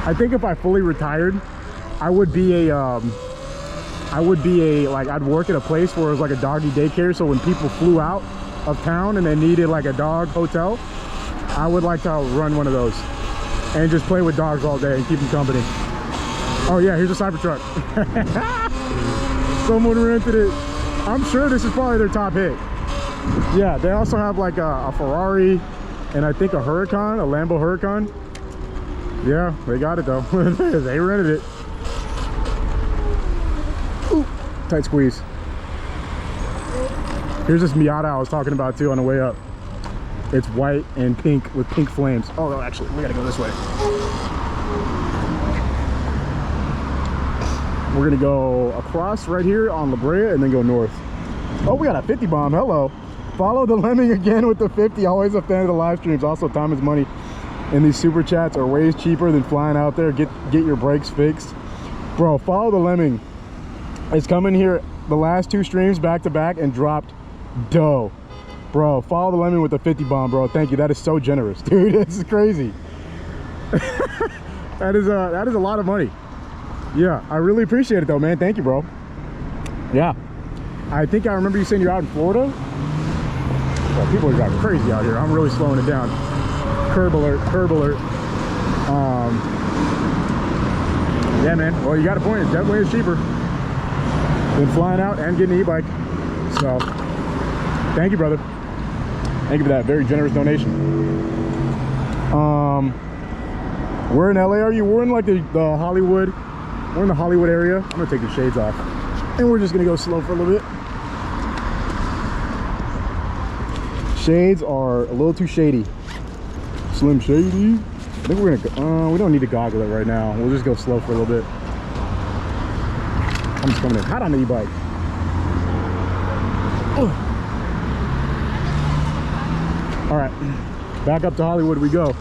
I think if I fully retired, I would be a like, I'd work at a place where it was like a doggy daycare. So when people flew out of town and they needed like a dog hotel, I would like to run one of those and just play with dogs all day and keep them company. Oh yeah, here's a Cybertruck. Someone rented it. I'm sure this is probably their top hit. Yeah, they also have like a Ferrari and I think a Huracan, a Lambo Huracan. Yeah, they got it though. They rented it. Ooh, tight squeeze. Here's this Miata I was talking about too on the way up. It's white and pink with pink flames. Oh, no, actually, we gotta go this way. We're gonna go across right here on La Brea and then go north. Oh, we got a 50 bomb. Hello. Follow the Lemming again with the 50. Always a fan of the live streams. Also, time is money. And these super chats are way cheaper than flying out there. Get your brakes fixed. Bro, follow the Lemming. It's coming here the last 2 streams back to back and dropped dough. Bro, follow the Lemming with the 50 bomb, bro. Thank you. That is so generous, dude. This is crazy. that is a lot of money. Yeah, I really appreciate it though, man. Thank you, bro. Yeah. I think I remember you saying you're out in Florida. Well, people are driving crazy out here. I'm really slowing it down. Curb alert, curb alert. Yeah, man. Well, you got a point. It definitely is cheaper than flying out and getting an e-bike. So, thank you, brother. Thank you for that very generous donation. Where in LA are you? We're in like the Hollywood. We're in the Hollywood area. I'm gonna take the shades off, and we're just gonna go slow for a little bit. Shades are a little too shady. Slim Shady. I think we're gonna. We don't need to goggle it right now. We'll just go slow for a little bit. I'm just coming in hot on the e-bike. All right, back up to Hollywood we go.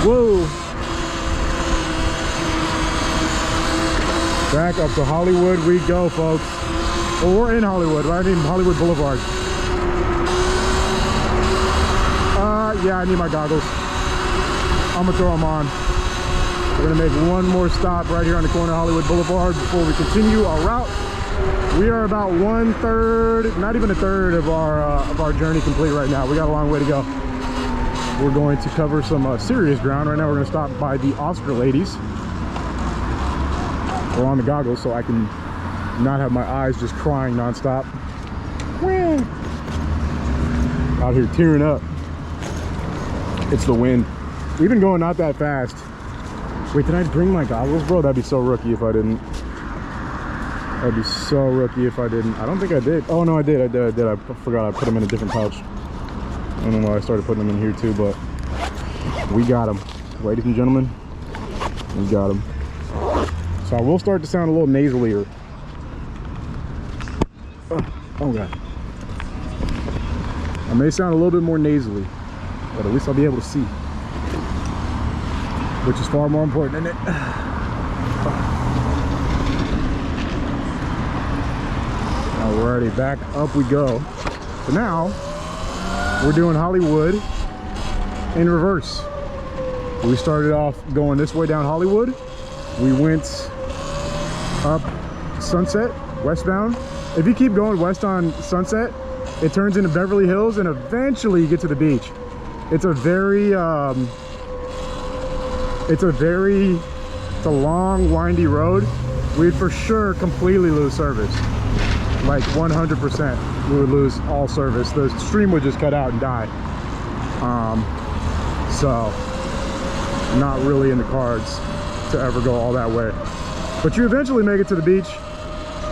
Whoa. Back up to Hollywood we go, folks. Well, we're in Hollywood, right? I mean Hollywood Boulevard. Yeah, I need my goggles. I'm gonna throw them on. We're gonna make one more stop right here on the corner of Hollywood Boulevard before we continue our route. We are about 1/3, not even a third of our journey complete right now. We got a long way to go. We're going to cover some serious ground right now. We're gonna stop by the Oscar ladies. We're on the goggles so I can not have my eyes just crying nonstop. Out here tearing up. It's the wind. Even going not that fast. Wait, did I bring my goggles, bro? That'd be so rookie if I didn't. That'd be so rookie if I didn't. I don't think I did. Oh no, I did. I forgot I put them in a different pouch. I don't know why I started putting them in here too, but we got them, ladies and gentlemen. We got them. So I will start to sound a little nasalier. Oh god. I may sound a little bit more nasally, but at least I'll be able to see, which is far more important, isn't it? Alrighty, back up we go. So now we're doing Hollywood in reverse. We started off going this way down Hollywood. We went up Sunset, westbound. If you keep going west on Sunset, it turns into Beverly Hills, and eventually you get to the beach. It's a long, windy road. We'd for sure completely lose service. Like 100%, we would lose all service. The stream would just cut out and die. So not really in the cards to ever go all that way. But you eventually make it to the beach.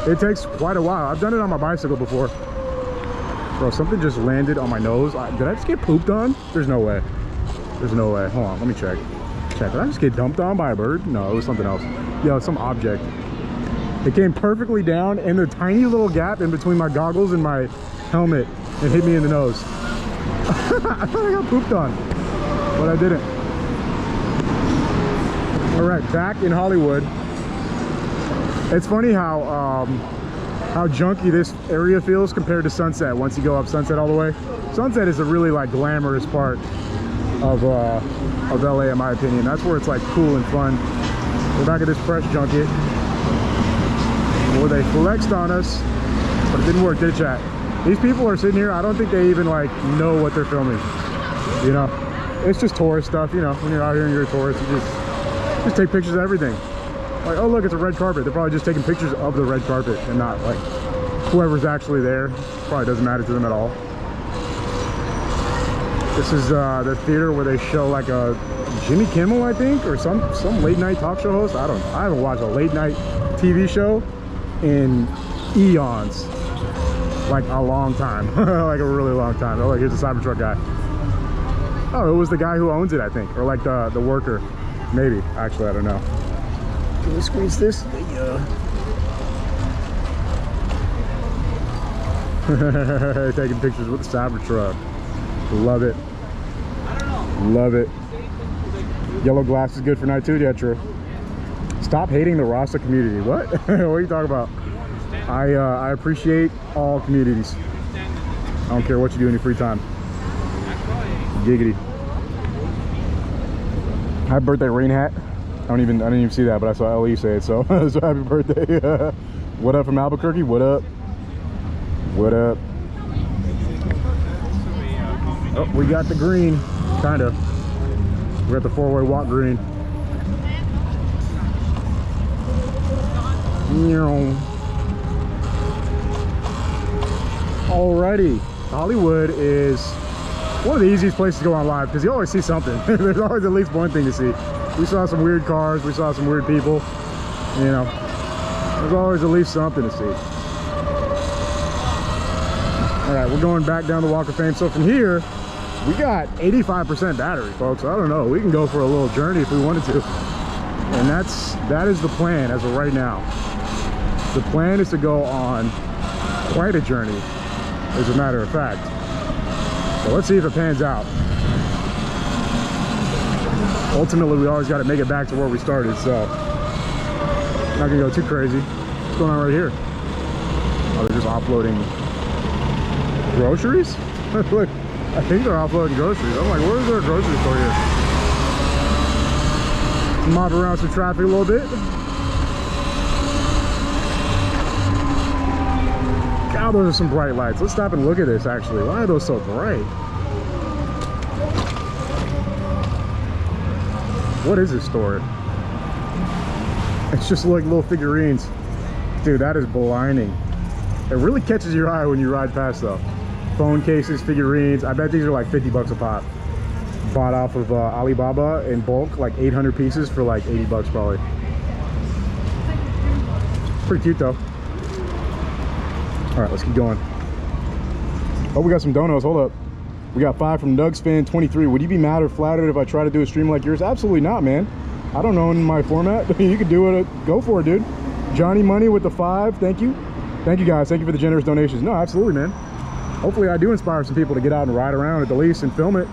It takes quite a while. I've done it on my bicycle before. Bro, something just landed on my nose. Did I just get pooped on? There's no way. There's no way. Hold on, let me check. Did I just get dumped on by a bird? No, it was something else. Yeah, some object. It came perfectly down in the tiny little gap in between my goggles and my helmet. It hit me in the nose. I thought I got pooped on, but I didn't. All right, back in Hollywood. It's funny how junky this area feels compared to Sunset. Once you go up Sunset all the way, Sunset is a really like glamorous part of LA, in my opinion. That's where it's like cool and fun. We're back at this press junket where they flexed on us, but it didn't work, did it, chat? These people are sitting here. I don't think they even like know what they're filming. You know, it's just tourist stuff. You know, when you're out here and you're a tourist, you just take pictures of everything. Like, oh look, it's a red carpet. They're probably just taking pictures of the red carpet and not like whoever's actually there. Probably doesn't matter to them at all. This is the theater where they show like a Jimmy Kimmel, I think, or some late night talk show host. I don't know. I haven't watched a late night TV show in eons. Like a long time. Like a really long time. Oh, like here's the Cybertruck guy. Oh, it was the guy who owns it, I think, or like the worker. Maybe. Actually, I don't know. Can we squeeze this? Yeah. Taking pictures with the Cybertruck. Love it. Love it. Yellow glass is good for night too. Yeah, true. Stop hating the Rasta community. What? What are you talking about? I appreciate all communities. I don't care what you do in your free time. Giggity. Happy birthday, rain hat. I didn't even see that, but I saw LE say it, so so happy birthday. What up from Albuquerque? What up? What up? Oh, we got the green, kind of. We got the four-way walk green. Alrighty, Hollywood is one of the easiest places to go on live because you always see something. There's always at least one thing to see. We saw some weird cars, we saw some weird people, you know. There's always at least something to see. All right, we're going back down the Walk of Fame. So from here, we got 85% battery, folks. I don't know, we can go for a little journey if we wanted to. And that is the plan as of right now. The plan is to go on quite a journey, as a matter of fact. So let's see if it pans out. Ultimately, we always got to make it back to where we started, so not gonna go too crazy. What's going on right here? Oh, they're just offloading groceries? Look, I think they're offloading groceries. I'm like, where's their grocery store here? Mop around some traffic a little bit. God, those are some bright lights. Let's stop and look at this, actually. Why are those so bright? What is this store? It's just like little figurines. Dude, that is blinding. It really catches your eye when you ride past though. Phone cases, figurines. I bet these are like 50 bucks a pop. Bought off of Alibaba in bulk, like 800 pieces for like 80 bucks probably. Pretty cute though. All right, let's keep going. Oh, we got some donos. Hold up. We got 5 from Nugs Fan 23. Would you be mad or flattered if I try to do a stream like yours? Absolutely not, man. I don't know in my format. You could do it. Go for it, dude. Johnny Money with the 5. Thank you. Thank you guys. Thank you for the generous donations. No, absolutely, man. Hopefully I do inspire some people to get out and ride around at the least and film it.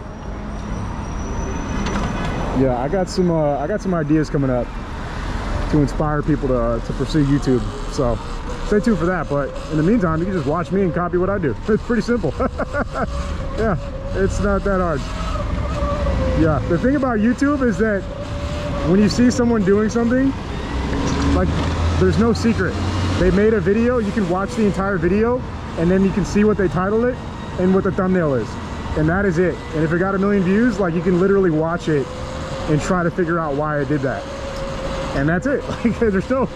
Yeah, I got some ideas coming up to inspire people to pursue YouTube. So stay tuned for that. But in the meantime, you can just watch me and copy what I do. It's pretty simple. Yeah, it's not that hard. Yeah, the thing about YouTube is that when you see someone doing something, like, there's no secret. They made a video, you can watch the entire video, and then you can see what they titled it and what the thumbnail is. And that is it. And if it got 1 million views, like, you can literally watch it and try to figure out why I did that. And that's it. Like, there's no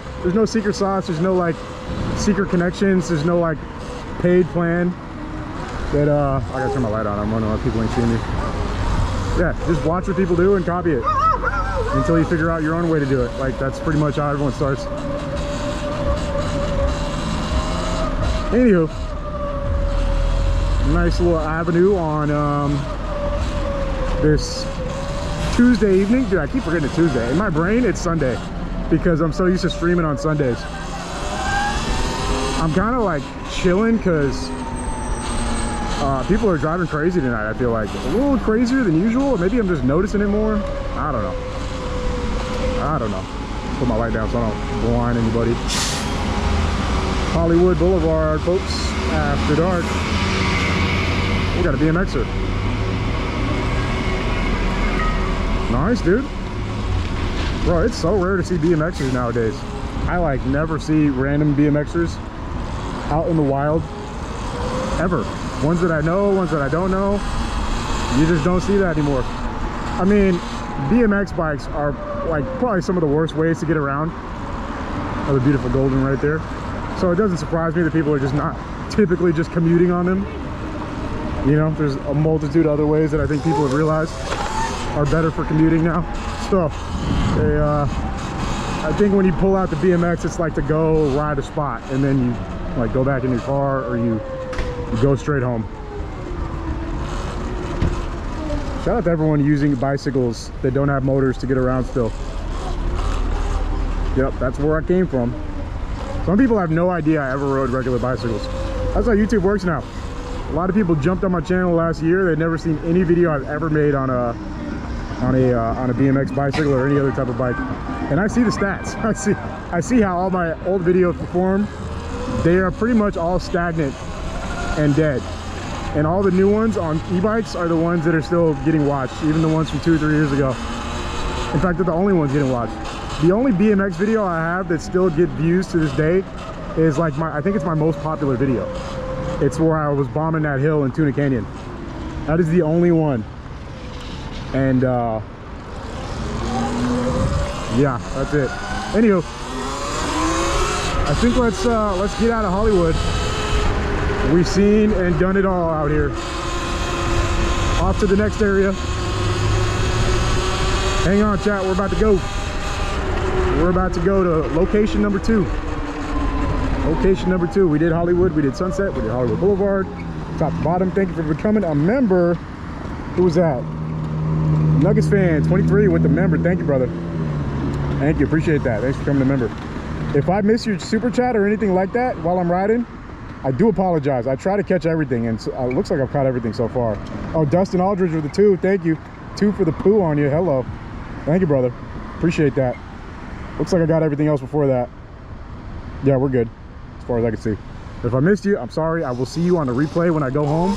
secret sauce, there's no like secret connections, there's no like paid plan that I gotta turn my light on. I'm wondering why people ain't seeing me. Yeah, just watch what people do and copy it until you figure out your own way to do it. Like, that's pretty much how everyone starts. Anywho, nice little avenue on this Tuesday evening. Dude, I keep forgetting it's Tuesday. In my brain, it's Sunday because I'm so used to streaming on Sundays. I'm kind of like chilling because people are driving crazy tonight. I feel like a little crazier than usual, or maybe I'm just noticing it more. I don't know. Put my light down so I don't blind anybody. Hollywood Boulevard, folks. After dark. We got a BMXer. Nice, dude. Bro, it's so rare to see BMXers nowadays. I like never see random BMXers out in the wild ever. Ones that I know, ones that I don't know. You just don't see that anymore. I mean, BMX bikes are like probably some of the worst ways to get around. Another beautiful golden right there. So it doesn't surprise me that people are just not typically just commuting on them. You know, there's a multitude of other ways that I think people have realized are better for commuting now. So I think when you pull out the BMX, it's like to go ride a spot and then you like go back in your car, or you go straight home. Shout out to everyone using bicycles that don't have motors to get around still. Yep, that's where I came from. Some people have no idea I ever rode regular bicycles. That's how YouTube works now. A lot of people jumped on my channel last year. They'd never seen any video I've ever made on a BMX bicycle or any other type of bike. And I see the stats. I see how all my old videos perform. They are pretty much all stagnant and dead. And all the new ones on e-bikes are the ones that are still getting watched, even the ones from 2 or 3 years ago. In fact, they're the only ones getting watched. The only BMX video I have that still get views to this day is like I think it's my most popular video. It's where I was bombing that hill in Tuna Canyon. That is the only one. And yeah, that's it. Anywho, I think let's get out of Hollywood. We've seen and done it all out here. Off to the next area. Hang on, chat, we're about to go. We're about to go to location number 2. Location number 2. We did Hollywood, we did Sunset, we did Hollywood Boulevard, top to bottom. Thank you for becoming a member. Who was that? Nuggets fan 23 with the member. Thank you, brother. Thank you, appreciate that. Thanks for becoming a member. If I miss your super chat or anything like that while I'm riding, I do apologize. I try to catch everything, and it looks like I've caught everything so far. Oh, Dustin Aldridge with the 2. Thank you. 2 for the poo on you. Hello. Thank you, brother. Appreciate that. Looks like I got everything else before that. Yeah, we're good as far as I can see. If I missed you, I'm sorry. I will see you on the replay when I go home.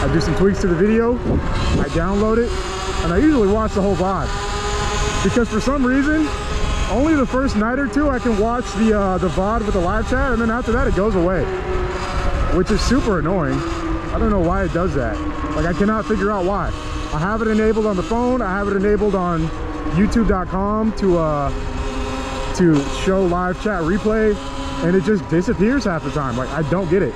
I do some tweaks to the video. I download it, and I usually watch the whole VOD. Because for some reason, only the first night or 2 I can watch the VOD with the live chat, and then after that it goes away, which is super annoying. I don't know why it does that. Like, I cannot figure out why. I have it enabled on the phone. I have it enabled on youtube.com to to show live chat replay, and it just disappears half the time. Like, I don't get it.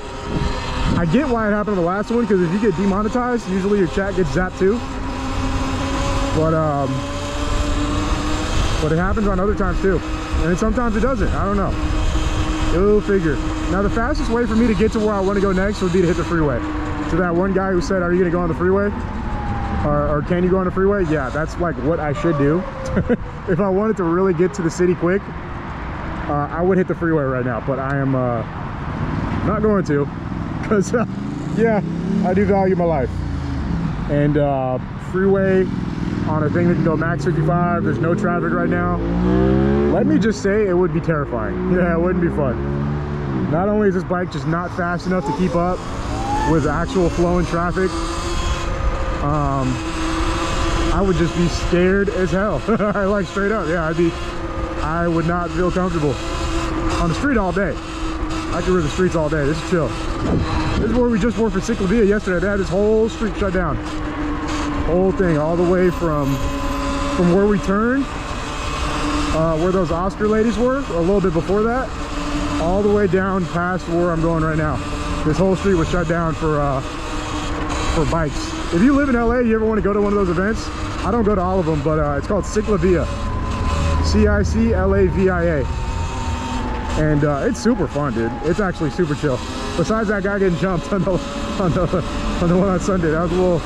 I get why it happened in the last one, because if you get demonetized, usually your chat gets zapped too. But it happens on other times too, and sometimes it doesn't. I don't know. Go figure. Now, the fastest way for me to get to where I want to go next would be to hit the freeway. So that one guy who said, "Are you going to go on the freeway? Or can you go on the freeway?" Yeah, that's like what I should do. If I wanted to really get to the city quick, I would hit the freeway right now. But I am not going to, because yeah, I do value my life. And freeway on a thing that can go max 55, there's no traffic right now. Let me just say, it would be terrifying. Yeah, it wouldn't be fun. Not only is this bike just not fast enough to keep up with actual flowing traffic, I would just be scared as hell. Like, straight up, yeah, I would not feel comfortable on the street all day. I could ride the streets all day. This is chill. This is where we just were for Sunset Blvd yesterday. They had this whole street shut down. Whole thing, all the way from where we turned, where those Oscar ladies were, a little bit before that, all the way down past where I'm going right now. This whole street was shut down for bikes. If you live in LA, you ever want to go to one of those events? I don't go to all of them, but it's called Ciclavia. Ciclavia. And it's super fun, dude. It's actually super chill. Besides that guy getting jumped on the one on Sunday, that was a little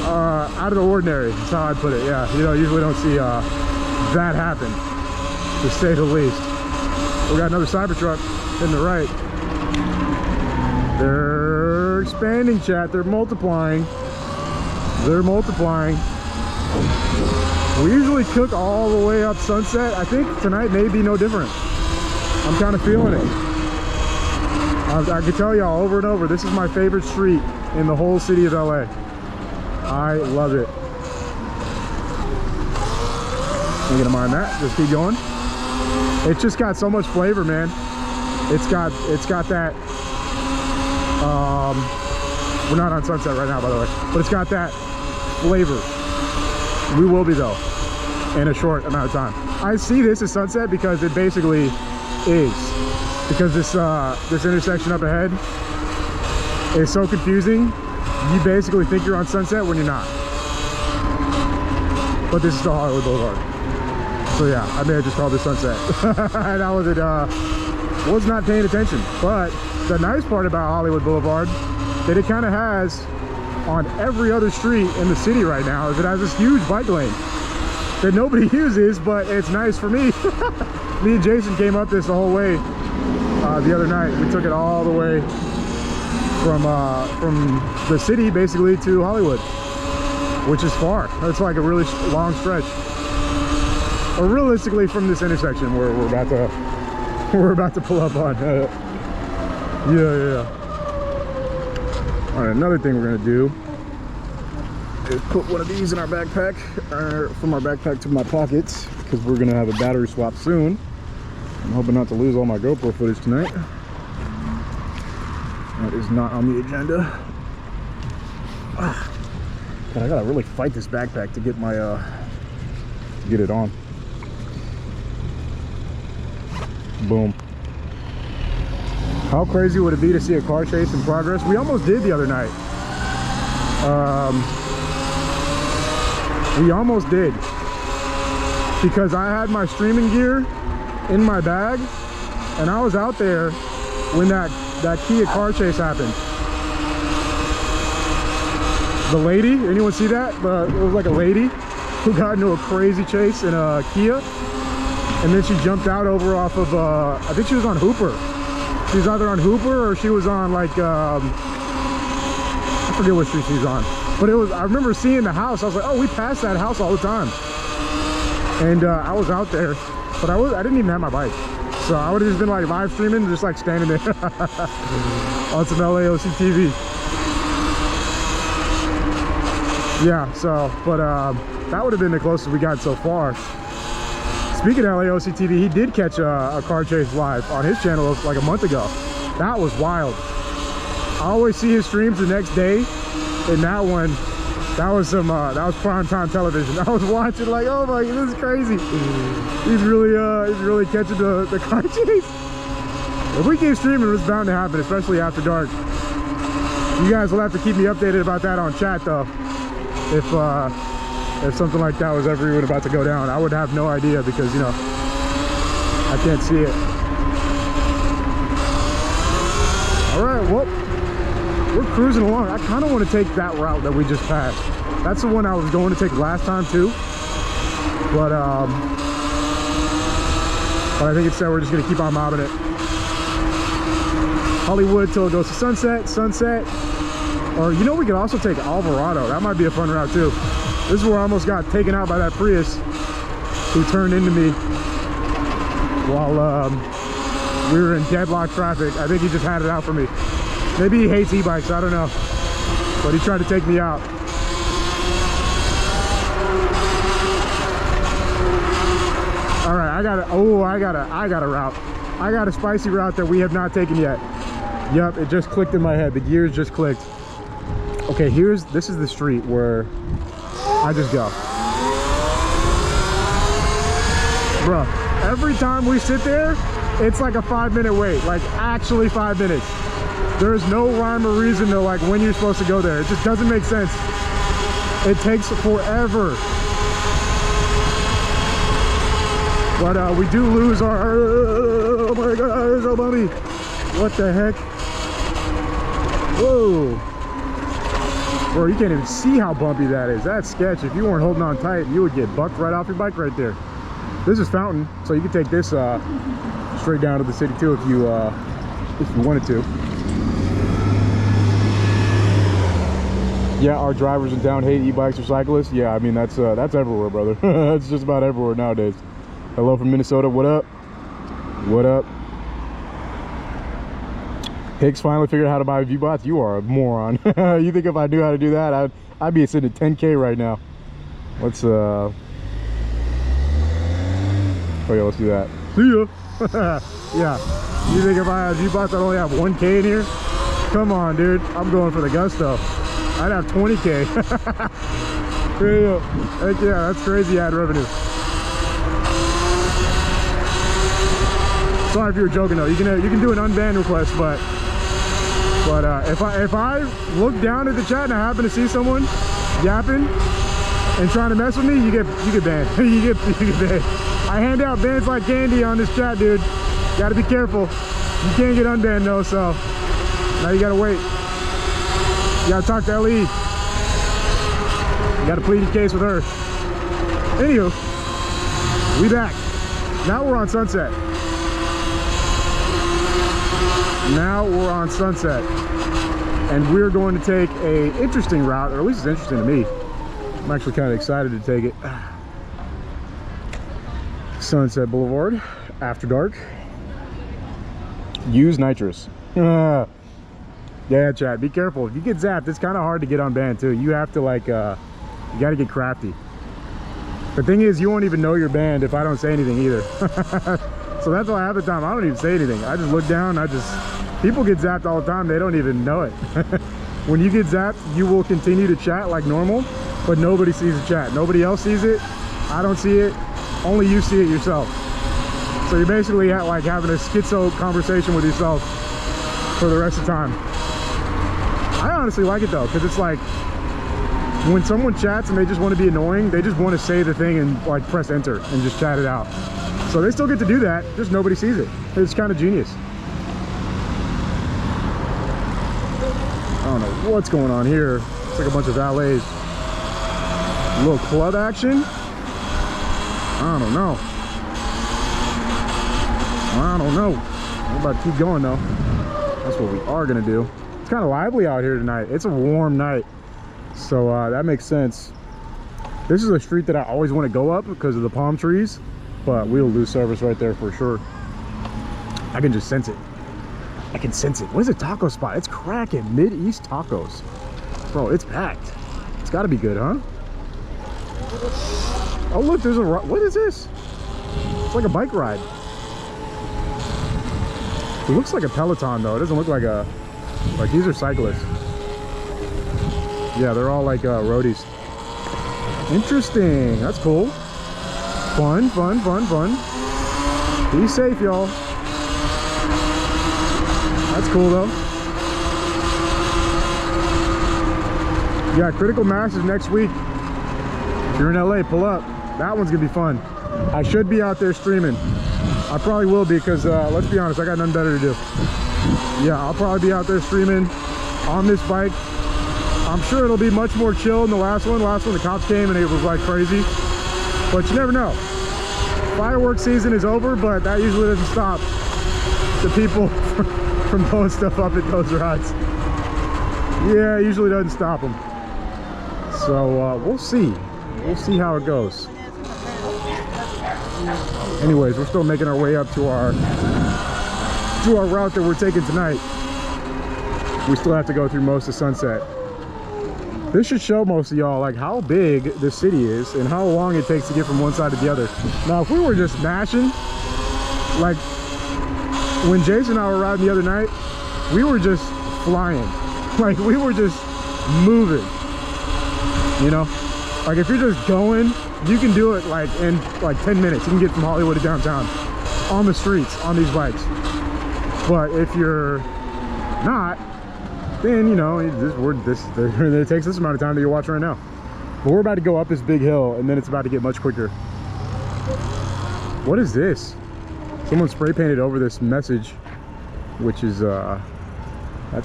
out of the ordinary. That's how I'd put it. Yeah, you know, usually don't see that happen, to say the least. We got another Cybertruck in the right. They're expanding, chat. They're multiplying. They're multiplying. We usually cook all the way up Sunset. I think tonight may be no different. I'm kind of feeling it. I can tell y'all over and over, this is my favorite street in the whole city of LA. I love it. Ain't gonna mind that. Just keep going. It's just got so much flavor, man. It's got that. We're not on Sunset right now, by the way, but it's got that flavor. We will be though, in a short amount of time. I see this as Sunset because it basically is. Because this intersection up ahead is so confusing. You basically think you're on Sunset when you're not. But this is still Hollywood Boulevard. So yeah, I may have just called this Sunset. And I was not paying attention. But the nice part about Hollywood Boulevard that it kind of has on every other street in the city right now is it has this huge bike lane that nobody uses, but it's nice for me. Me and Jason came up this the whole way the other night. We took it all the way from the city basically to Hollywood, which is far. It's like a really long stretch. Or realistically, from this intersection where we're about to pull up on. Yeah. All right, another thing we're gonna do is put one of these in our backpack, or from our backpack to my pockets, because we're gonna have a battery swap soon. I'm hoping not to lose all my GoPro footage tonight. That is not on the agenda. But I gotta really fight this backpack to get my get it on. Boom. How crazy would it be to see a car chase in progress? We almost did the other night. We almost did, because I had my streaming gear in my bag, and I was out there when that Kia car chase happened. The lady, anyone see that? It was like a lady who got into a crazy chase in a Kia, and then she jumped out over off of I think she was on Hooper. She was either on Hooper or she was on like I forget what street she's on, but it was, I remember seeing the house. I was like, oh, we pass that house all the time. And I was out there, but I didn't even have my bike, so I would have just been like live streaming, just like standing there on some LAOC TV. Yeah, so, but that would have been the closest we got so far. Speaking of LAOC TV, he did catch a car chase live on his channel like a month ago. That was wild. I always see his streams the next day, and that one That was prime time television. I was watching like, oh my, this is crazy. He's really catching the car chase. If we keep streaming, it's bound to happen, especially after dark. You guys will have to keep me updated about that on chat though. If something like that was ever even about to go down, I would have no idea because, you know, I can't see it. All right, well, we're cruising along. I kind of want to take that route that we just passed. That's the one I was going to take last time too. But I think instead we're just going to keep on mobbing it. Hollywood till it goes to Sunset. Or, you know, we could also take Alvarado. That might be a fun route too. This is where I almost got taken out by that Prius who turned into me while we were in deadlock traffic. I think he just had it out for me. Maybe he hates e-bikes, I don't know. But he tried to take me out. All right, I got a route. I got a spicy route that we have not taken yet. Yep, it just clicked in my head. The gears just clicked. Okay, this is the street where I just go. Bro, every time we sit there, it's like a 5-minute wait. Like, actually 5 minutes. There's no rhyme or reason to like when you're supposed to go there. It just doesn't make sense. It takes forever. But we do lose our, oh my god, so bumpy. What the heck? Whoa. Bro, you can't even see how bumpy that is. That's sketch. If you weren't holding on tight, you would get bucked right off your bike right there. This is Fountain, so you can take this straight down to the city too if you wanted to. Yeah, our drivers in town hate e-bikes or cyclists. Yeah, I mean that's everywhere, brother. That's just about everywhere nowadays. Hello from Minnesota. What up? What up? Hicks finally figured out how to buy V-bots. You are a moron. You think if I knew how to do that, I'd be sitting at 10K right now. Let's oh yeah, let's do that. See ya. Yeah. You think if I had V-bots, I'd only have 1K in here? Come on, dude. I'm going for the gusto. I'd have 20K. Heck yeah, that's crazy ad revenue. Sorry if you were joking though. You can do an unban request, but if I look down at the chat and I happen to see someone yapping and trying to mess with me, you get banned. you get banned. I hand out bans like candy on this chat, dude. Gotta be careful. You can't get unbanned though, so now you gotta wait. You gotta talk to LE. You gotta plead your case with her. Anywho, we back. Now we're on Sunset. Now we're on Sunset. And we're going to take a interesting route, or at least it's interesting to me. I'm actually kind of excited to take it. Sunset Boulevard, after dark. Use nitrous. Yeah, chat, be careful. If you get zapped, it's kind of hard to get unbanned too. You have to like, you gotta get crafty. The thing is, you won't even know you're banned if I don't say anything either. So that's why half the time I don't even say anything. I just look down, people get zapped all the time, they don't even know it. When you get zapped, you will continue to chat like normal, but nobody sees the chat. Nobody else sees it, I don't see it, only you see it yourself. So you're basically like having a schizo conversation with yourself for the rest of the time. I honestly like it though, because it's like when someone chats and they just want to be annoying, they just want to say the thing and like press enter and just chat it out. So they still get to do that, just nobody sees it. It's kind of genius. I don't know what's going on here. It's like a bunch of valets. A little club action? I don't know. I'm about to keep going though. That's what we are gonna do. It's kind of lively out here tonight. It's a warm night, so that makes sense. This is a street that I always want to go up because of the palm trees, but we'll lose service right there for sure. I can just sense it. I can sense it. What is a taco spot? It's cracking. Mid-East tacos. Bro, it's packed. It's got to be good, huh? Oh, look, there's what is this? It's like a bike ride. It looks like a Peloton though. It doesn't look like these are cyclists. Yeah, they're all like roadies. Interesting. That's cool. Fun, fun, fun, fun. Be safe, y'all. That's cool though. Yeah, Critical Mass is next week. If you're in LA, pull up. That one's gonna be fun. I should be out there streaming. I probably will be because let's be honest, I got nothing better to do. Yeah, I'll probably be out there streaming on this bike. I'm sure it'll be much more chill than the last one. Last one, the cops came and it was like crazy. But you never know. Fireworks season is over, but that usually doesn't stop the people from blowing stuff up at those rides. Yeah, it usually doesn't stop them. So we'll see. We'll see how it goes. Anyways, we're still making our way up to our route that we're taking tonight. We still have to go through most of Sunset. This should show most of y'all like how big this city is and how long it takes to get from one side to the other. Now, if we were just mashing, like when Jason and I were riding the other night, we were just flying. Like we were just moving, you know? Like if you're just going, you can do it like in like 10 minutes. You can get from Hollywood to downtown on the streets on these bikes. But if you're not, then you know it takes this amount of time that you're watching right now. But we're about to go up this big hill and then it's about to get much quicker. What is this? Someone spray painted over this message, which is that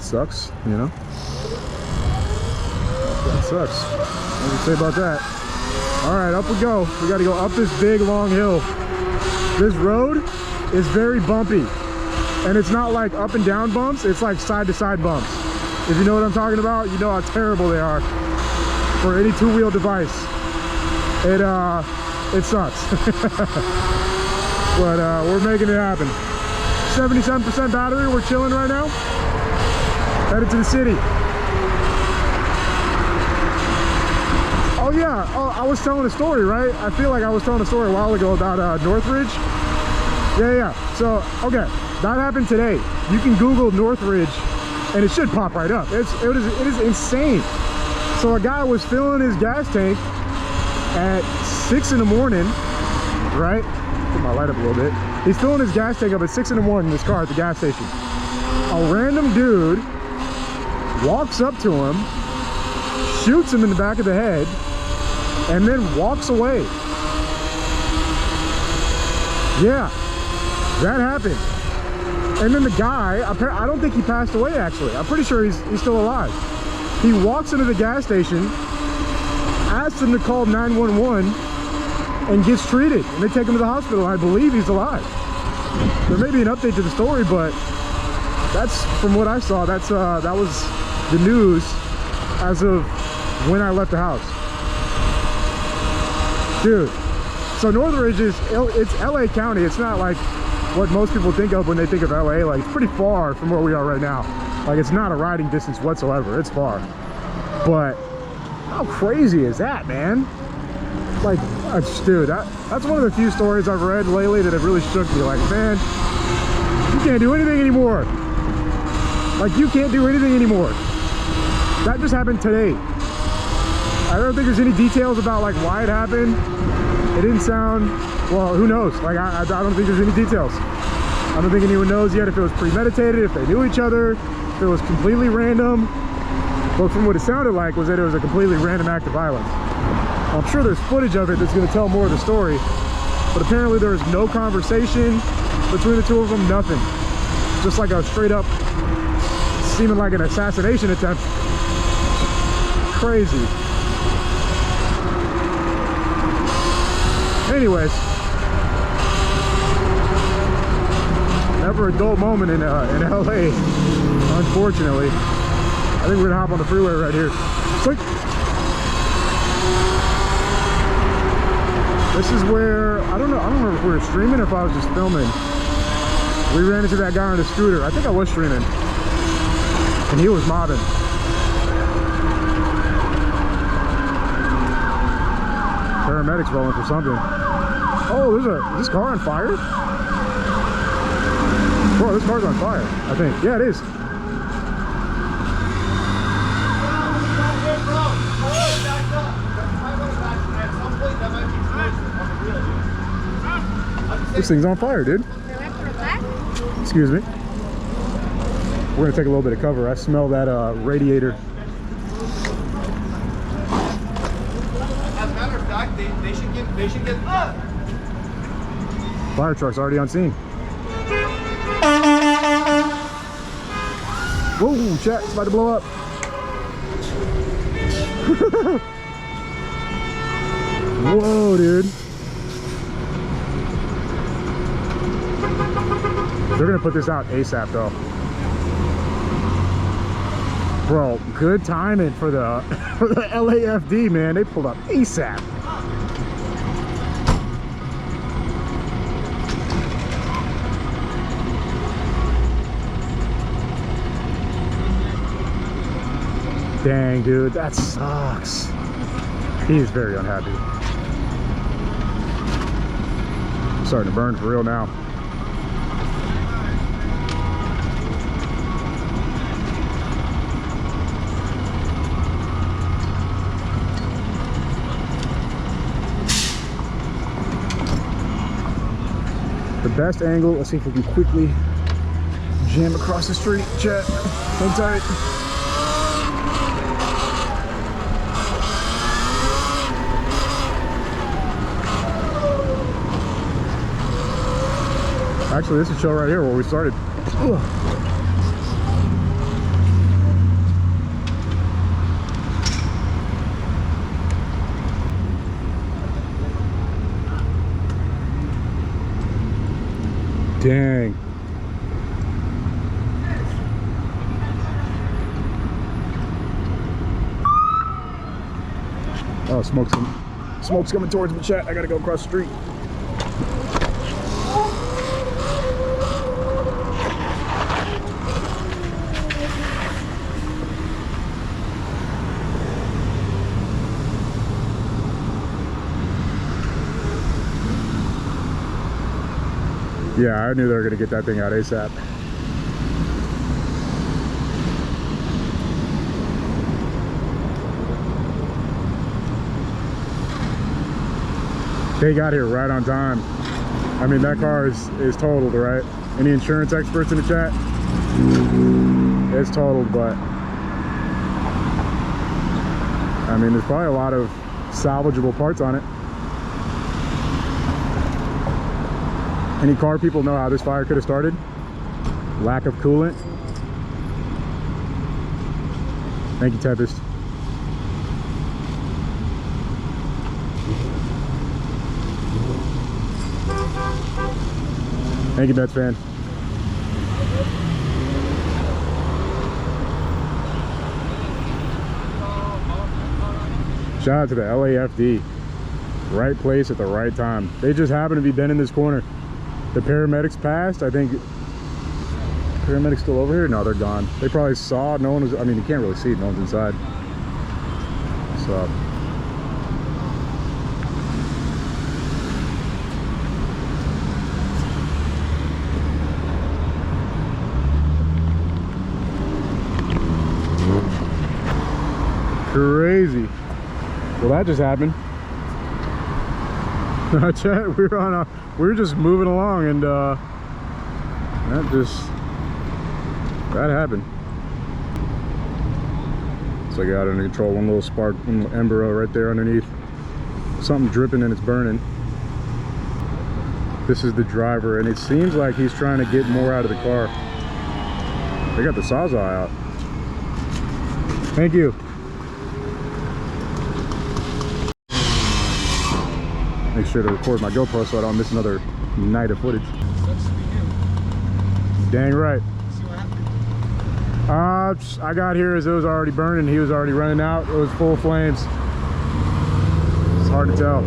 sucks, you know? That sucks. What do you say about that? All right, up we go. We got to go up this big long hill. This road is very bumpy, and it's not like up and down bumps, it's like side to side bumps. If you know what I'm talking about, you know how terrible they are for any two-wheel device. It sucks. But we're making it happen. 77% battery, we're chilling right now. Headed to the city. Oh yeah, I was telling a story, right? I feel like I was telling a story a while ago about Northridge. Yeah. So, okay, that happened today. You can Google Northridge and it should pop right up. It is insane. So a guy was filling his gas tank at 6 in the morning, right? Put my light up a little bit. He's filling his gas tank up at 6 in the morning in his car at the gas station. A random dude walks up to him, shoots him in the back of the head, and then walks away. Yeah, that happened. And then the guy, I don't think he passed away actually. I'm pretty sure he's still alive. He walks into the gas station, asks him to call 911, and gets treated. And they take him to the hospital. I believe he's alive. There may be an update to the story, but that's, from what I saw, that was the news as of when I left the house. Dude, so Northridge it's LA County. It's not like what most people think of when they think of LA. Like, it's pretty far from where we are right now. Like, it's not a riding distance whatsoever. It's far. But how crazy is that, man? Like, dude, that's one of the few stories I've read lately that have really shook me. Like, man, you can't do anything anymore. Like, you can't do anything anymore. That just happened today. I don't think there's any details about like why it happened. It didn't sound, well, who knows? Like, I don't think there's any details. I don't think anyone knows yet if it was premeditated, if they knew each other, if it was completely random. But from what it sounded like was that it was a completely random act of violence. I'm sure there's footage of it that's going to tell more of the story, but apparently there was no conversation between the two of them, nothing. Just like a straight up, seeming like an assassination attempt. Crazy. Anyways, never a dull moment in LA, unfortunately. I think we're gonna hop on the freeway right here. Click. This is where, I don't remember if we were streaming or if I was just filming. We ran into that guy on a scooter. I think I was streaming. And he was mobbing. Paramedics rolling for something. Oh, is this car on fire? Bro, this car's on fire, I think. Yeah, it is. This thing's on fire, dude. Excuse me. We're gonna take a little bit of cover. I smell that radiator. As a matter of fact, they should get Fire truck's already on scene. Whoa, chat, it's about to blow up. Whoa, dude. They're gonna put this out ASAP though. Bro, good timing for the for the LAFD, man. They pulled up ASAP. Dang, dude, that sucks. He's very unhappy. Starting to burn for real now. The best angle, let's see if we can quickly jam across the street. Chat, hold tight. Actually, this is chill right here where we started. Ugh. Dang. Oh, smoke's coming towards me, chat. I gotta go across the street. Yeah, I knew they were going to get that thing out ASAP. They got here right on time. I mean, that car is totaled, right? Any insurance experts in the chat? It's totaled, but I mean, there's probably a lot of salvageable parts on it. Any car people know how this fire could have started? Lack of coolant. Thank you, Tempest. Thank you, Mets fan. Shout out to the LAFD. Right place at the right time. They just happen to be bending this corner. The paramedics passed. I think paramedics still over here. No, they're gone. They probably saw no one was. I mean, you can't really see it. No one's inside. So crazy. Well, that just happened. Chat, we were just moving along, and that happened. So I got under control. One little spark, one little ember right there underneath. Something dripping and it's burning. This is the driver, and it seems like he's trying to get more out of the car. They got the Sawzall out. Thank you. Make sure to record my GoPro so I don't miss another night of footage. Dang right. I got here as it was already burning. He was already running out. It was full of flames. It's hard to tell.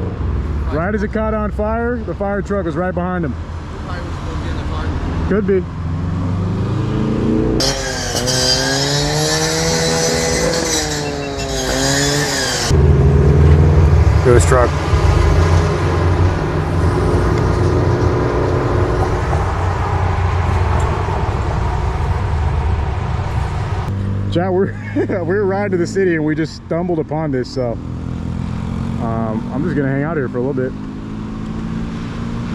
Right as it caught on fire, the fire truck was right behind him. Could be. Ghost truck. Chat, we're riding to the city and we just stumbled upon this, so I'm just gonna hang out here for a little bit.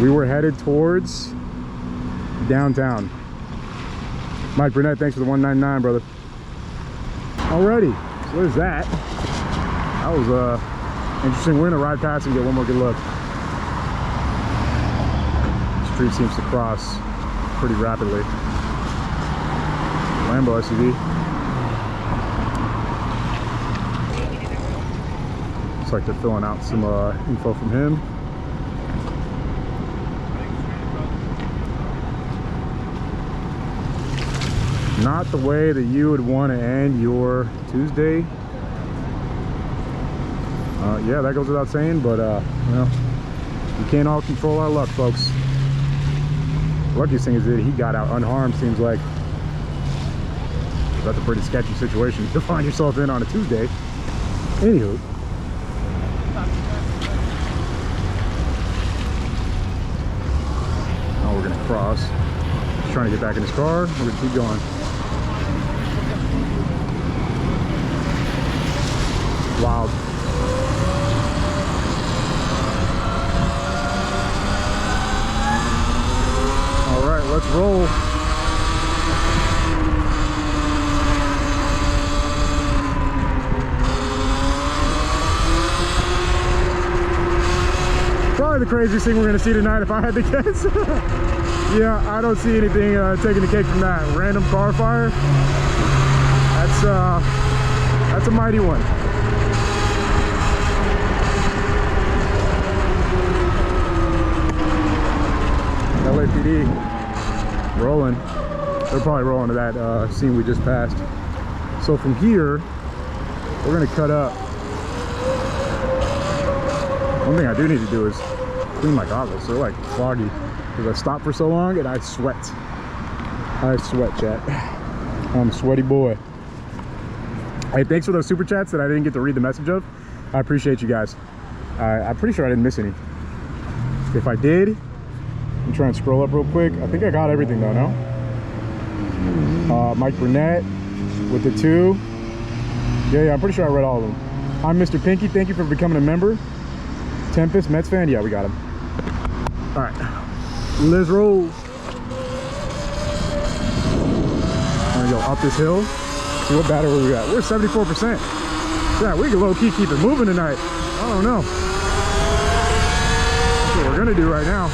we were headed towards downtown. Mike Burnett, thanks for the 199, brother. Alrighty, so there's that. That was interesting. We're gonna ride past and get one more good look. The street seems to cross pretty rapidly. Lambo SUV. Looks like they're filling out some info from him. Not the way that you would want to end your Tuesday. Yeah, that goes without saying, but you know, we can't all control our luck, folks. The luckiest thing is that he got out unharmed, seems like. That's a pretty sketchy situation to find yourself in on a Tuesday. Anywho. Now we're gonna cross. He's trying to get back in his car. We're gonna keep going. Wild. All right, let's roll. Probably the craziest thing we're gonna see tonight, if I had to guess. Yeah, I don't see anything taking the cake from that. Random car fire. That's a mighty one. LAPD rolling. They're probably rolling to that scene we just passed. So from here, we're gonna cut up. One thing I do need to do is clean my goggles. They're like foggy because I stopped for so long and I sweat. I sweat, chat. I'm a sweaty boy. Hey, thanks for those super chats that I didn't get to read the message of. I appreciate you guys. I'm pretty sure I didn't miss any. If I did, I'm trying to scroll up real quick. I think I got everything though, no? Mike Burnett with the 2. Yeah, I'm pretty sure I read all of them. I'm Mr. Pinky. Thank you for becoming a member. Tempest, Mets fan. Yeah, we got him. All right, let's roll. I'm gonna go up this hill. See what battery we got. We're 74%. Yeah, we can low-key keep it moving tonight. I don't know. That's what we're gonna do right now.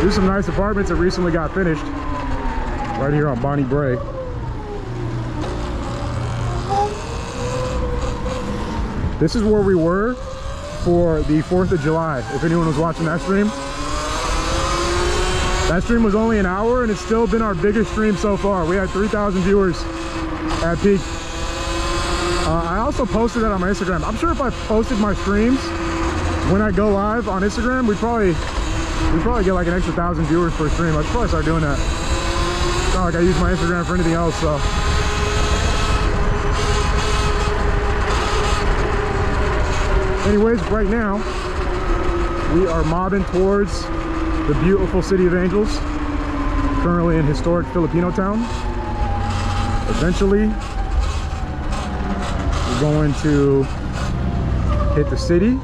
There's some nice apartments that recently got finished right here on Bonnie Bray. This is where we were for the 4th of July, if anyone was watching that stream. That stream was only an hour and it's still been our biggest stream so far. We had 3,000 viewers at peak. I also posted that on my Instagram. I'm sure if I posted my streams when I go live on Instagram, we'd probably get like an extra 1,000 viewers per stream. I should probably start doing that. It's not like I use my Instagram for anything else, so. Anyways, right now, we are mobbing towards the beautiful city of Angels, currently in historic Filipino town. Eventually, we're going to hit the city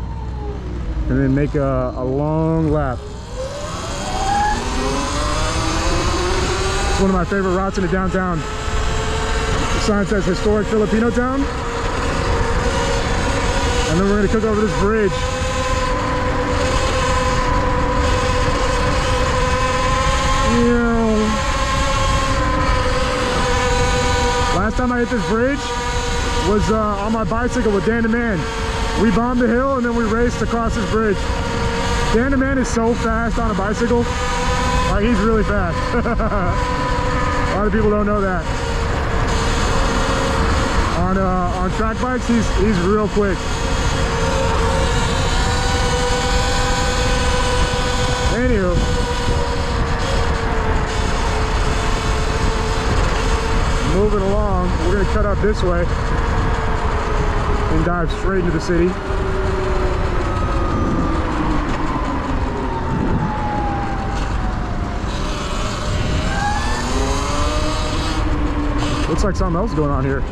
and then make a long lap. It's one of my favorite routes into downtown. The sign says historic Filipino town. And then we're gonna cook over this bridge. Last time I hit this bridge was on my bicycle with Dan the Man. We bombed the hill and then we raced across this bridge. Dan the Man is so fast on a bicycle. Like, he's really fast. A lot of people don't know that. On track bikes, he's real quick. Anywho, moving along, we're gonna cut up this way and dive straight into the city. Looks like something else going on here.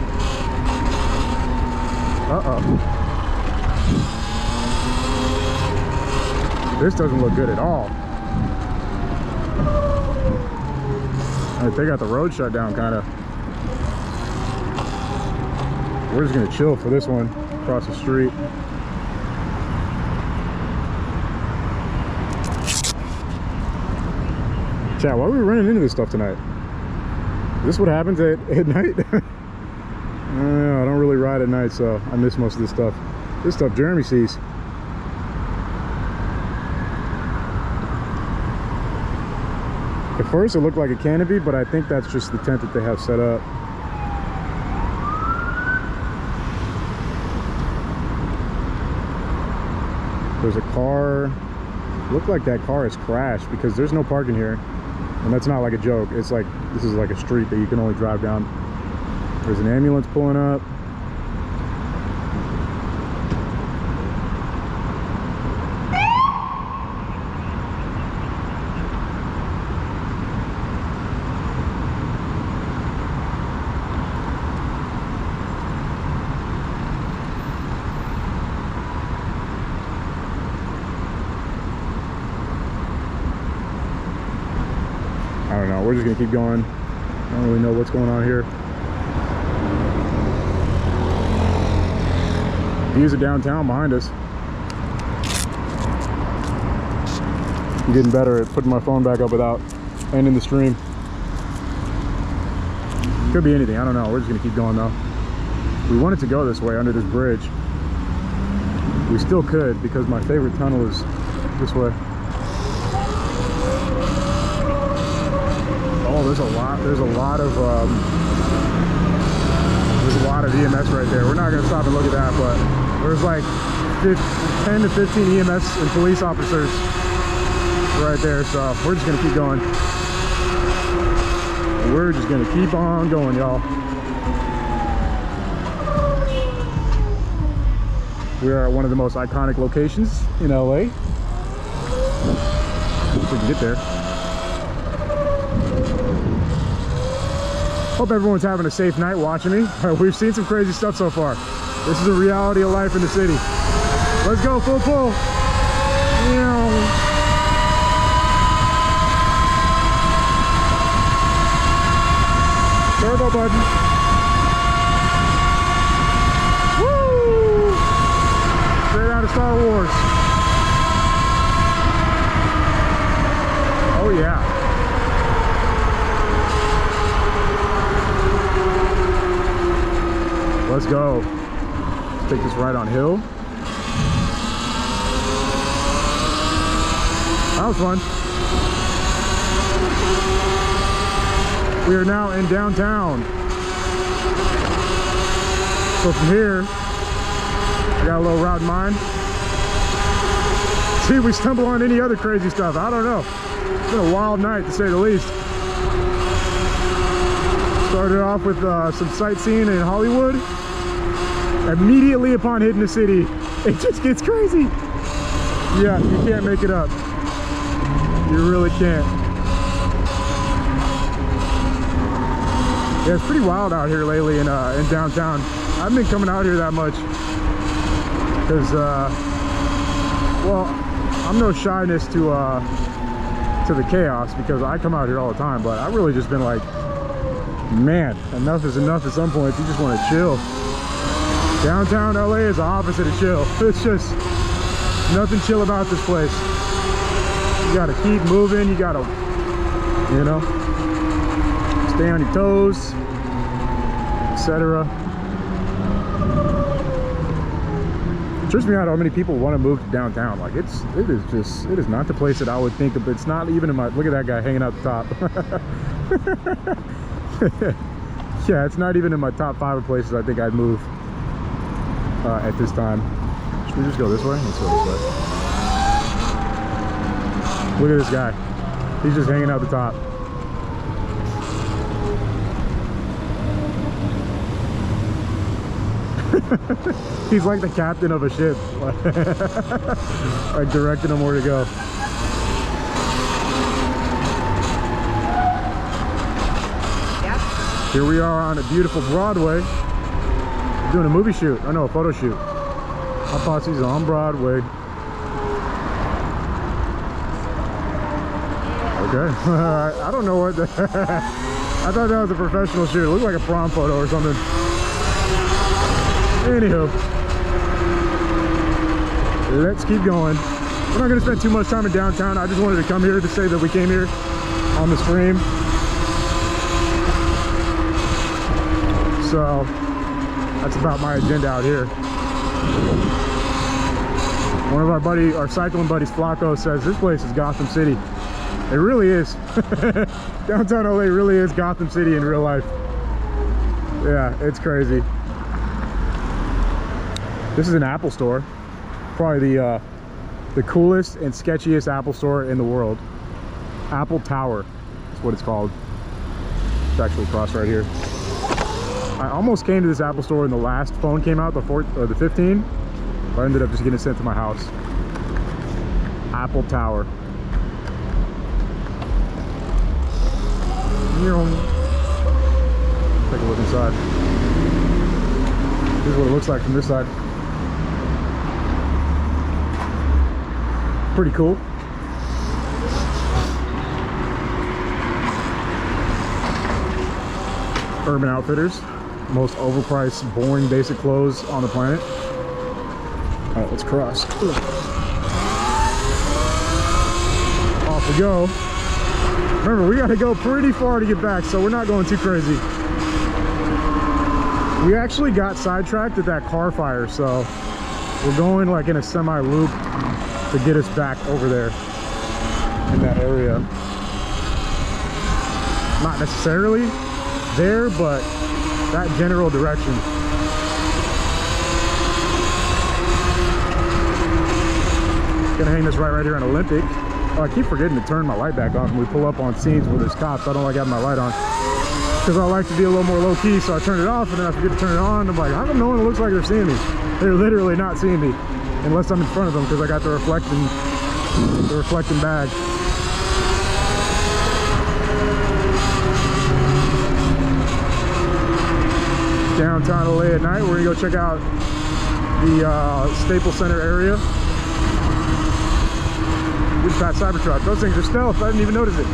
This doesn't look good at all. They got the road shut down, kind of. We're just gonna chill for this one, across the street. Chat, why are we running into this stuff tonight? Is this what happens at night? I don't really ride at night, so I miss most of this stuff. This stuff Jeremy sees. At first it looked like a canopy, but I think that's just the tent that they have set up. There's a car. Looked like that car has crashed because there's no parking here. And that's not like a joke. It's like, this is like a street that you can only drive down. There's an ambulance pulling up. I don't know, we're just gonna keep going. I don't really know what's going on here. Views of downtown behind us. I'm getting better at putting my phone back up without ending the stream. Could be anything, I don't know. We're just gonna keep going though. We wanted to go this way under this bridge. We still could because my favorite tunnel is this way. Oh, there's a lot of EMS right there. We're not gonna stop and look at that, but there's like 10 to 15 EMS and police officers right there, so we're just gonna keep going. We're just gonna keep on going, y'all. We are at one of the most iconic locations in LA. If we can get there. Hope everyone's having a safe night watching me. We've seen some crazy stuff so far. This is the reality of life in the city. Let's go, full pull. Turbo button. Woo! Straight out of Star Wars. Oh yeah. Let's go. Let's take this right on hill. That was fun. We are now in downtown. So from here, I got a little route in mind. See if we stumble on any other crazy stuff. I don't know. It's been a wild night to say the least. Started off with some sightseeing in Hollywood. Immediately upon hitting the city, it just gets crazy. Yeah, you can't make it up. You really can't. Yeah, it's pretty wild out here lately in downtown. I haven't been coming out here that much because, well, I'm no shyness to the chaos because I come out here all the time. But I've really just been like, man, enough is enough at some point. You just want to chill. Downtown LA is the opposite of chill. It's just nothing chill about this place. You gotta keep moving, you gotta, you know, stay on your toes, etc. It trips me out how many people want to move to downtown. Like it is not the place that I would think of. It's not even in my, look at that guy hanging out the top. Yeah, it's not even in my top 5 of places I think I'd move at this time. Should we just go this way? Let's go this way. Look at this guy. He's just hanging out the top. He's like the captain of a ship. Like directing him where to go. Here we are on a beautiful Broadway. Doing a movie shoot. Oh no, a photo shoot. My posse's on Broadway. Okay. I don't know what. I thought that was a professional shoot. It looked like a prom photo or something. Anywho, let's keep going. We're not going to spend too much time in downtown. I just wanted to come here to say that we came here on the stream. So that's about my agenda out here. One of our cycling buddies, Flacco, says this place is Gotham City. It really is. Downtown LA really is Gotham City in real life. Yeah, it's crazy. This is an Apple store. Probably the coolest and sketchiest Apple store in the world. Apple Tower is what it's called. It's actually across right here. I almost came to this Apple store when the last phone came out, the 15. But I ended up just getting it sent to my house. Apple Tower. Take a look inside. This is what it looks like from this side. Pretty cool. Urban Outfitters. Most overpriced, boring, basic clothes on the planet. All right, let's cross. Off we go. Remember, we got to go pretty far to get back, so we're not going too crazy. We actually got sidetracked at that car fire, so we're going like in a semi-loop to get us back over there in that area. Not necessarily there, but that general direction. Gonna hang this right here on Olympic. Oh, I keep forgetting to turn my light back on when we pull up on scenes where there's cops. I don't like having my light on because I like to be a little more low-key, so I turn it off and then I forget to turn it on. I'm like, how come no one looks like they're seeing me? They're literally not seeing me unless I'm in front of them because I got the reflecting bag. Downtown LA at night. We're gonna go check out the Staples Center area. We just passed Cybertruck. Those things are stealth. I didn't even notice it.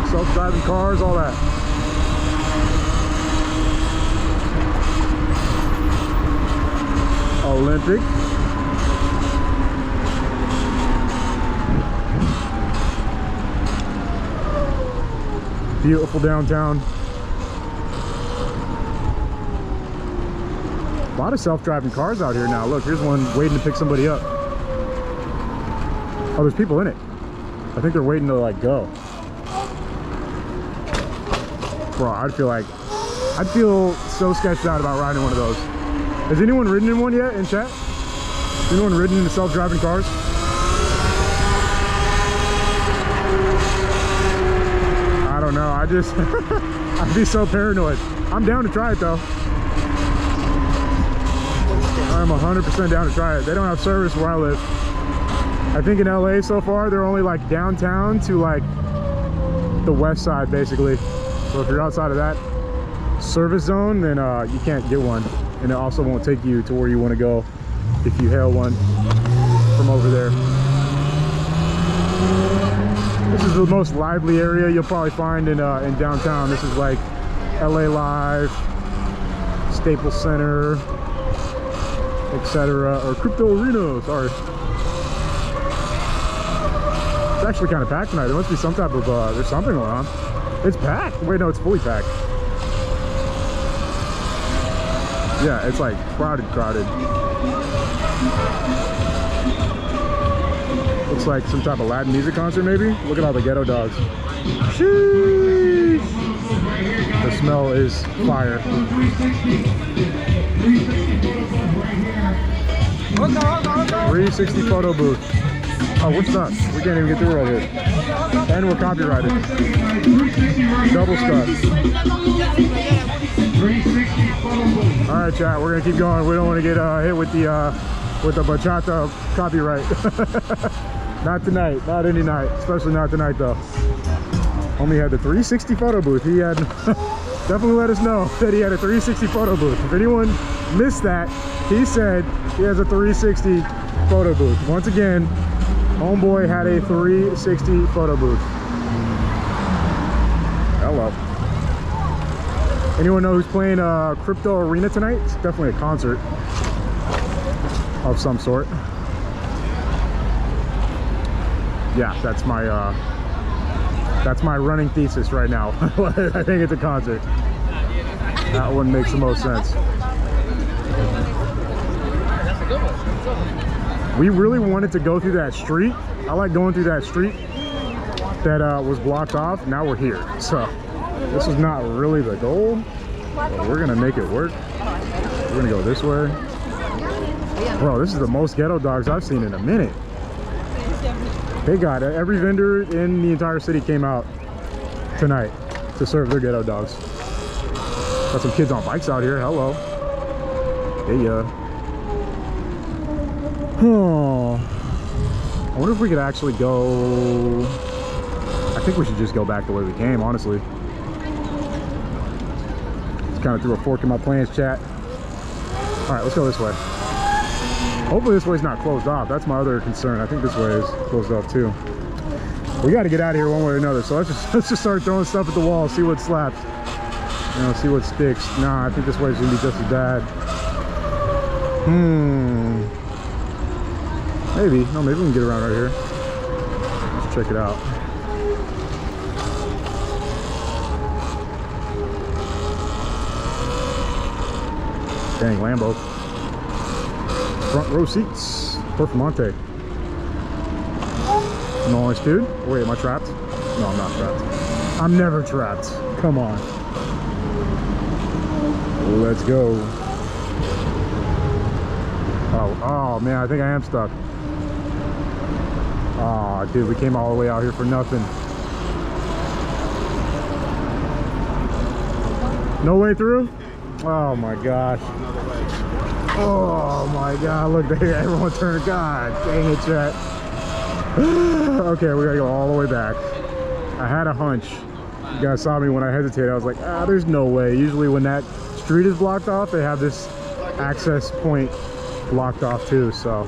Self-driving cars, all that. Olympic. Beautiful downtown. A lot of self-driving cars out here now. Look, here's one waiting to pick somebody up. Oh, there's people in it. I think they're waiting to like go. Bro, I'd feel so sketched out about riding one of those. Has anyone ridden in one yet in chat? Has anyone ridden in the self-driving cars? I don't know. I'd be so paranoid. I'm down to try it though. I'm 100% down to try it. They don't have service where I live. I think in LA so far, they're only like downtown to like the west side basically. So if you're outside of that service zone, then you can't get one. And it also won't take you to where you want to go if you hail one from over there. This is the most lively area you'll probably find in downtown. This is like LA Live, Staples Center, etc. Or Crypto Arena, sorry. It's actually kind of packed tonight. There must be some type of, there's something going on. It's packed. Wait, no, it's fully packed. Yeah, it's like crowded. Looks like some type of Latin music concert maybe. Look at all the ghetto dogs. Sheesh. The smell is fire. 360 photo booth. Oh, we're stuck. We can't even get through right here. And we're copyrighted. Double stuck. Alright, chat, we're gonna keep going. We don't want to get hit with the bachata copyright. Not tonight, not any night, especially not tonight though. Homie had the 360 photo booth. He had definitely let us know that he had a 360 photo booth. If anyone missed that, he said he has a 360 photo booth. Once again, homeboy had a 360 photo booth. Anyone know who's playing Crypto Arena tonight? It's definitely a concert of some sort. Yeah, that's my running thesis right now. I think it's a concert. That one makes the most sense. We really wanted to go through that street. I like going through that street that was blocked off. Now we're here. So this is not really the goal, but we're gonna make it work. We're gonna go this way. Bro, this is the most ghetto dogs I've seen in a minute. They got it. Every vendor in the entire city came out tonight to serve their ghetto dogs. Got some kids on bikes out here. Hello. Hey, oh, I wonder if we could actually go. I think we should just go back the way we came, honestly. Just kind of threw a fork in my plans, chat. All right, let's go this way. Hopefully this way's not closed off. That's my other concern. I think this way is closed off too. We got to get out of here one way or another. So let's just start throwing stuff at the wall, see what slaps. You know, see what sticks. Nah, I think this way's gonna be just as bad. Maybe. No, maybe we can get around right here. Let's check it out. Dang, Lambo. Front row seats. Performante. Nice, dude. Wait, am I trapped? No, I'm not trapped. I'm never trapped. Come on. Let's go. Oh man, I think I am stuck. Oh, dude, we came all the way out here for nothing. No way through? Oh my gosh. Oh my god, look there, everyone turned. God dang it, chat. Okay, we gotta go all the way back. I had a hunch. You guys saw me when I hesitated. I was like, there's no way. Usually when that street is blocked off, they have this access point blocked off too, so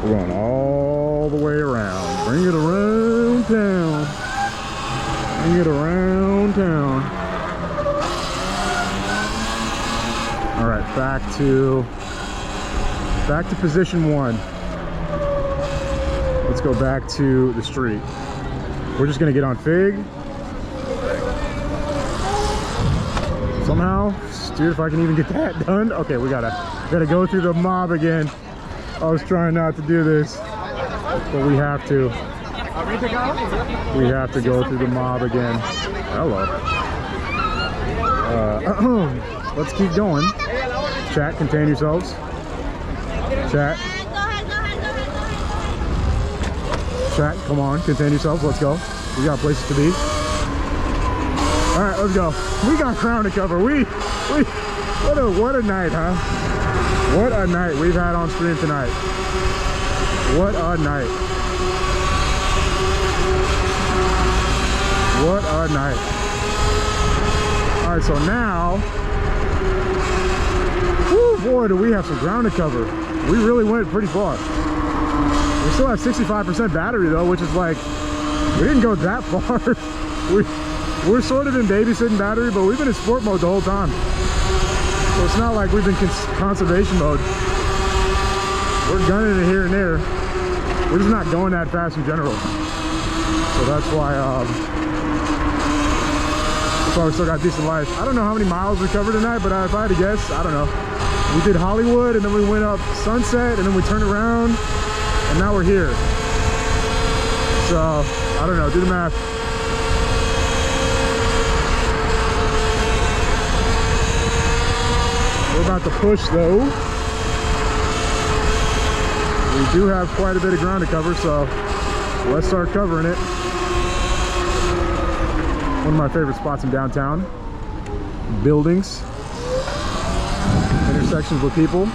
we're going all the way around. Bring it around town. Bring it around town. All right, back to position one. Let's go back to the street. We're just gonna get on Fig. Somehow, dude, if I can even get that done. Okay, we gotta go through the mob again. I was trying not to do this, but we have to. We have to go through the mob again. Hello. Let's keep going. Chat, contain yourselves. Chat. Chat, come on, contain yourselves. Let's go. We got places to be. All right, let's go. We got ground to cover. What a night, huh? What a night we've had on stream tonight. What a night. What a night. All right, so now, whoo, boy, do we have some ground to cover. We really went pretty far. We still have 65% battery though, which is like, we didn't go that far. We're sort of in babysitting battery, but we've been in sport mode the whole time. So it's not like we've been conservation mode. We're gunning it here and there. We're just not going that fast in general. So that's why we still got decent life. I don't know how many miles we covered tonight, but if I had to guess, I don't know. We did Hollywood, and then we went up Sunset, and then we turned around, and now we're here. So, I don't know, do the math. We're about to push though. We do have quite a bit of ground to cover, so let's start covering it. One of my favorite spots in downtown. Buildings. Intersections with people.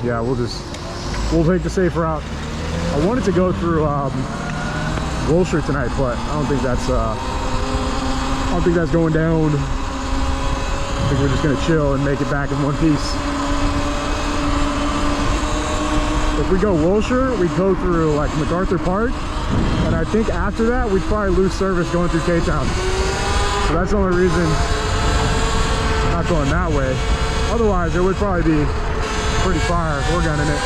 Yeah, we'll take the safe route. I wanted to go through Wilshire tonight, but I don't think that's going down. I think we're just gonna chill and make it back in one piece. If we go Wilshire, we go through like MacArthur Park, and I think after that we'd probably lose service going through K-Town. So that's the only reason I'm not going that way. Otherwise, it would probably be pretty fire. We're gunning it.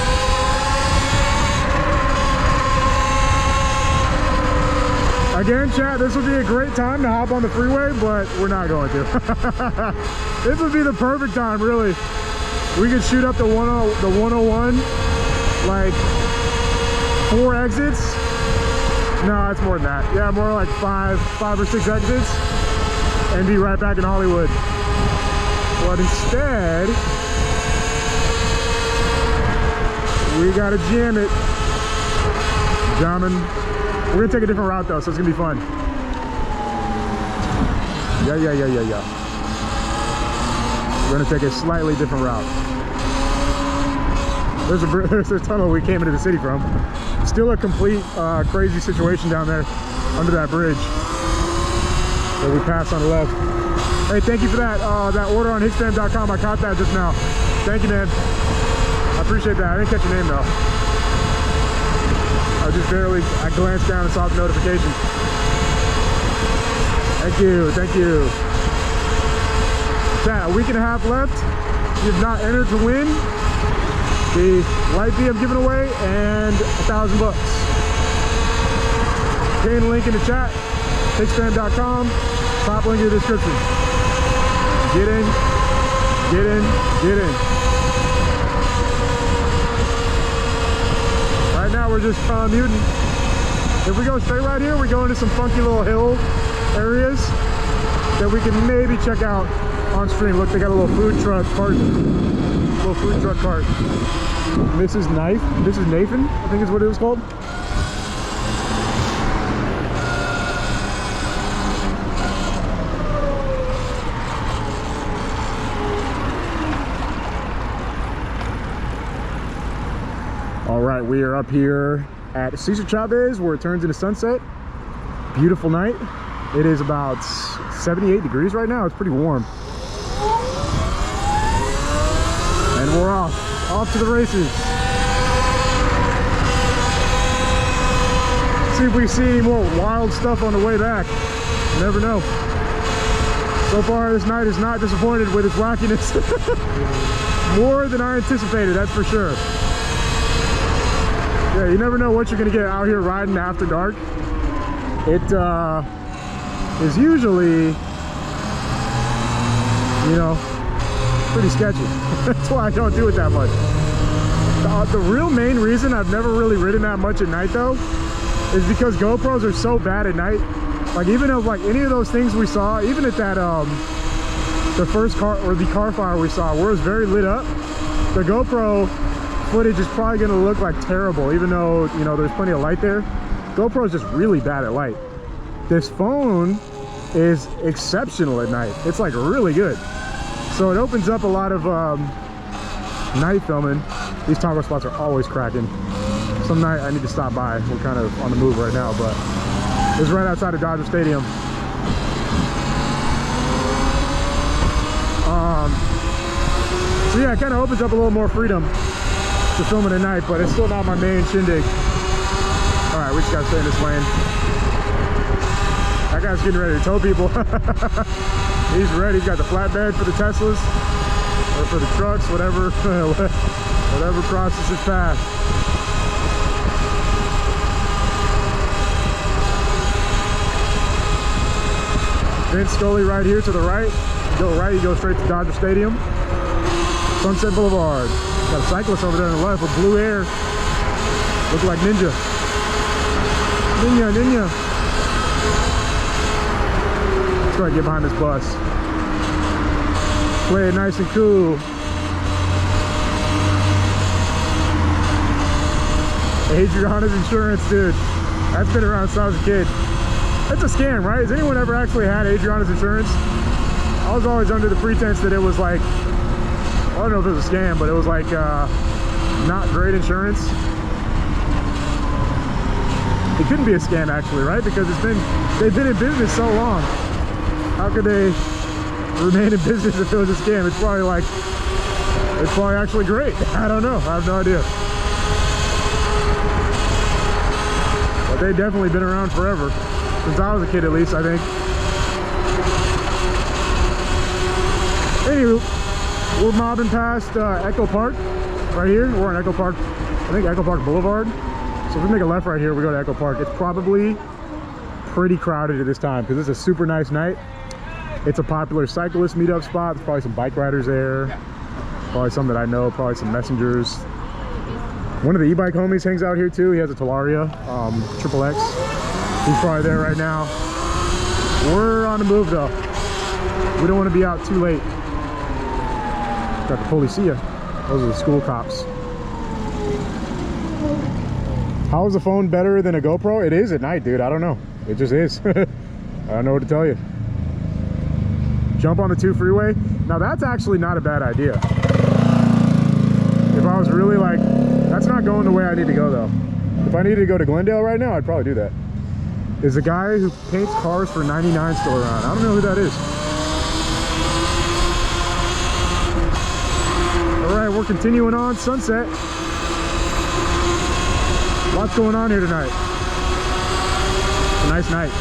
Again, chat, this would be a great time to hop on the freeway, but we're not going to. This would be the perfect time, really. We could shoot up the 101, like 4 exits. No, it's more than that. Yeah, more like five or 6 exits, and be right back in Hollywood. But instead, we gotta jam it. Jamming. We're gonna take a different route though, so it's gonna be fun. Yeah. We're gonna take a slightly different route. There's a tunnel we came into the city from. Still a complete crazy situation down there under that bridge that we passed on the left. Hey, thank you for that order on hicksfam.com. I caught that just now. Thank you, man. I appreciate that. I didn't catch your name though. I glanced down and saw the notification. Thank you. Chat, a week and a half left. You've not entered to win the light fee I'm giving away and $1,000. Pin link in the chat, hicksfam.com, top link in the description. Get in. Right now we're just commuting. If we go straight right here, we go into some funky little hill areas that we can maybe check out on stream. Look, they got a little food truck cart. This is Nathan, I think is what it was called. All right, we are up here at Cesar Chavez where it turns into sunset. Beautiful night. It is about 78 degrees right now. It's pretty warm. And we're off to the races. See if we see any more wild stuff on the way back. You never know. So far this night is not disappointed with its wackiness. More than I anticipated, that's for sure. Yeah, you never know what you're gonna get out here riding after dark. It is usually, you know, pretty sketchy. That's why I don't do it that much. The real main reason I've never really ridden that much at night though is because GoPros are so bad at night. Like even if like any of those things we saw, even at that the first car or the car fire we saw where it was very lit up, the GoPro footage is probably gonna look like terrible, even though, you know, there's plenty of light there. GoPro is just really bad at light. This phone is exceptional at night. It's like really good. So it opens up a lot of night filming. These taco spots are always cracking. Some night I need to stop by. We're kind of on the move right now, but it's right outside of Dodger Stadium. So yeah, it kind of opens up a little more freedom to filming at night, but it's still not my main shindig. All right, we just gotta stay in this lane. That guy's getting ready to tow people. He's ready. He's got the flatbed for the Teslas or for the trucks, whatever crosses his path. Vince Scully right here to the right. You go right, you go straight to Dodger Stadium. Sunset Boulevard. Got a cyclist over there on the left with blue hair. Look like Ninja. Ninja. Let's go ahead and get behind this bus. Play it nice and cool. Adriana's Insurance, dude. That's been around since I was a kid. That's a scam, right? Has anyone ever actually had Adriana's Insurance? I was always under the pretense that it was like, I don't know if it was a scam, but it was like not great insurance. It couldn't be a scam actually, right? Because they've been in business so long. How could they remain in business if it was a scam? It's probably actually great. I don't know. I have no idea. they've definitely been around forever. Since I was a kid, at least, I think. Anywho, we're mobbing past Echo Park right here. We're on Echo Park, I think Echo Park Boulevard. So if we make a left right here, we go to Echo Park. It's probably pretty crowded at this time because it's a super nice night. It's a popular cyclist meetup spot. There's probably some bike riders there. Probably some that I know, probably some messengers. One of the e-bike homies hangs out here too. He has a Talaria, Triple X. He's probably there right now. We're on the move though. We don't want to be out too late. Got the policia. Those are the school cops. How is the phone better than a GoPro? It is at night, dude. I don't know. It just is. I don't know what to tell you. Jump on the 2 freeway. Now that's actually not a bad idea. If I was really like, that's not going the way I need to go though. If I needed to go to Glendale right now, I'd probably do that. There's a guy who paints cars for 99 still around. I don't know who that is. All right, we're continuing on Sunset. Lots going on here tonight. It's a nice night.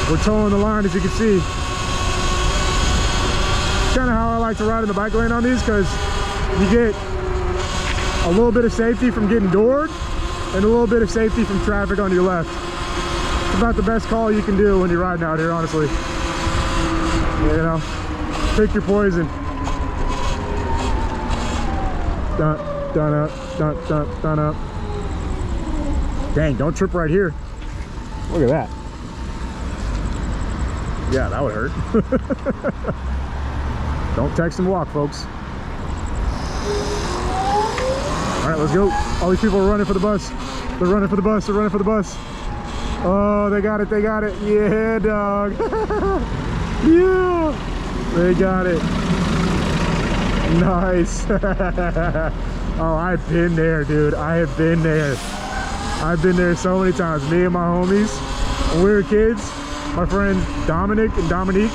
We're towing the line, as you can see. It's kind of how I like to ride in the bike lane on these, because you get a little bit of safety from getting doored and a little bit of safety from traffic on your left. It's about the best call you can do when you're riding out here, honestly. You know, pick your poison. Dun, dun up, dun, dun, dun up. Dang, don't trip right here. Look at that. Yeah, that would hurt. Don't text and walk, folks. All right, let's go. All these people are running for the bus. They're running for the bus. They're running for the bus. Oh, they got it. They got it. Yeah, dog. Yeah. They got it. Nice. Oh, I've been there, dude. I have been there. I've been there so many times. Me and my homies, when we were kids, my friends Dominic and Dominique,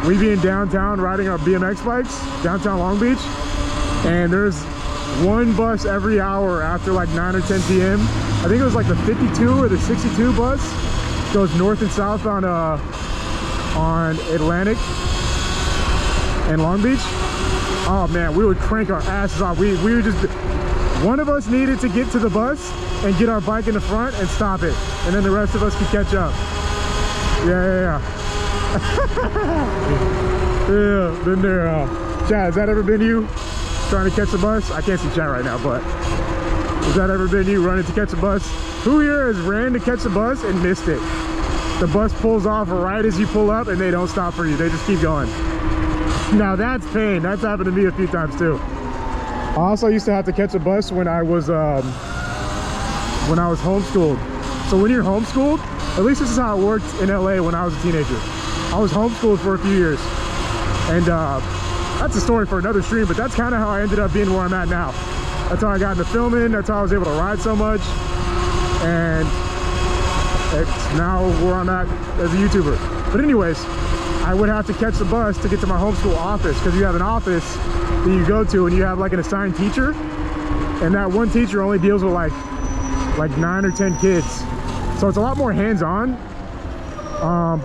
we be in downtown riding our BMX bikes, downtown Long Beach, and there's one bus every hour after like 9 or 10 p.m. I think it was like the 52 or the 62 bus. Goes north and south on Atlantic and Long Beach. Oh man, we would crank our asses off. We would just, one of us needed to get to the bus and get our bike in the front and stop it, and then the rest of us could catch up. Yeah. Yeah, been there. Chad, has that ever been you trying to catch the bus? I can't see Chad right now, but has that ever been you running to catch a bus? Who here has ran to catch the bus and missed it? The bus pulls off right as you pull up and they don't stop for you. They just keep going. Now that's pain. That's happened to me a few times too. I also used to have to catch a bus when I was homeschooled. So when you're homeschooled, at least this is how it worked in LA when I was a teenager. I was homeschooled for a few years, and that's a story for another stream, but that's kind of how I ended up being where I'm at now. That's how I got into filming. That's how I was able to ride so much, and it's now where I'm at as a YouTuber. But anyways, I would have to catch the bus to get to my homeschool office, because you have an office that you go to and you have like an assigned teacher, and that one teacher only deals with like 9 or 10 kids. So it's a lot more hands-on,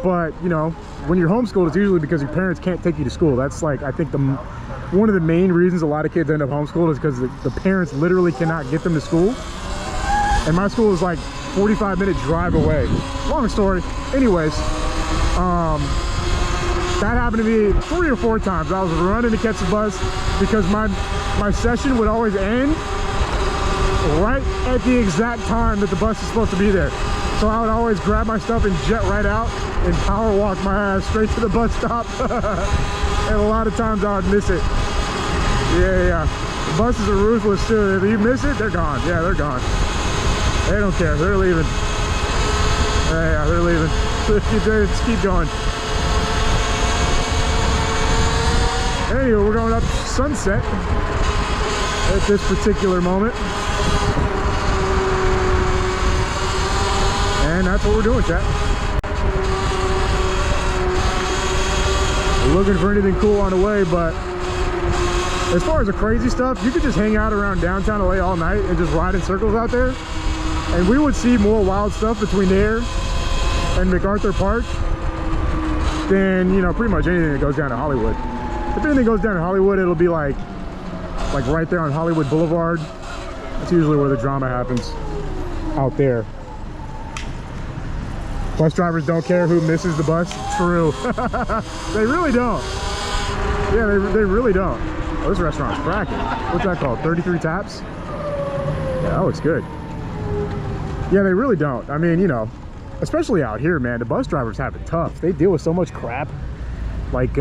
but you know, when you're homeschooled, it's usually because your parents can't take you to school. That's like, I think one of the main reasons a lot of kids end up homeschooled is because the parents literally cannot get them to school. And my school is like 45-minute drive away. Long story. Anyways, that happened to me 3 or 4 times. I was running to catch the bus because my session would always end right at the exact time that the bus is supposed to be there. So I would always grab my stuff and jet right out and power walk my ass straight to the bus stop. And a lot of times I would miss it. Yeah. The buses are ruthless too. If you miss it, they're gone. Yeah, they're gone. They don't care. They're leaving. Yeah, they're leaving. Just keep going. Anyway, we're going up Sunset at this particular moment. And that's what we're doing, chat. We're looking for anything cool on the way, but as far as the crazy stuff, you could just hang out around downtown LA all night and just ride in circles out there. And we would see more wild stuff between there and MacArthur Park than, you know, pretty much anything that goes down to Hollywood. If anything goes down to Hollywood, it'll be like right there on Hollywood Boulevard. That's usually where the drama happens, out there. Bus drivers don't care who misses the bus. True. They really don't. Yeah, they really don't. Oh, this restaurant's cracking. What's that called? 33 Taps? Yeah, that looks good. Yeah, they really don't. I mean, you know, especially out here, man, the bus drivers have it tough. They deal with so much crap. Like,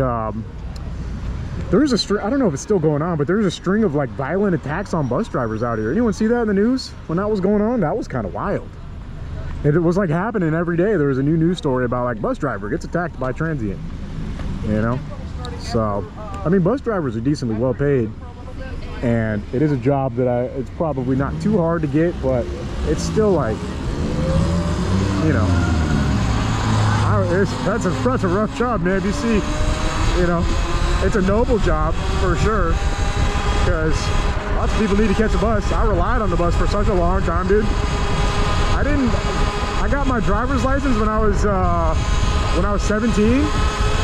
there's a string, I don't know if it's still going on, but there's a string of like violent attacks on bus drivers out here. Anyone see that in the news when that was going on? That was kind of wild. And it was like happening every day. There was a new news story about like bus driver gets attacked by transient, you know? So, I mean, bus drivers are decently well paid, and it is a job that it's probably not too hard to get, but it's still like, you know, that's a rough job, man. You see, you know, it's a noble job for sure, because lots of people need to catch a bus. I relied on the bus for such a long time, dude. I got my driver's license when I was 17,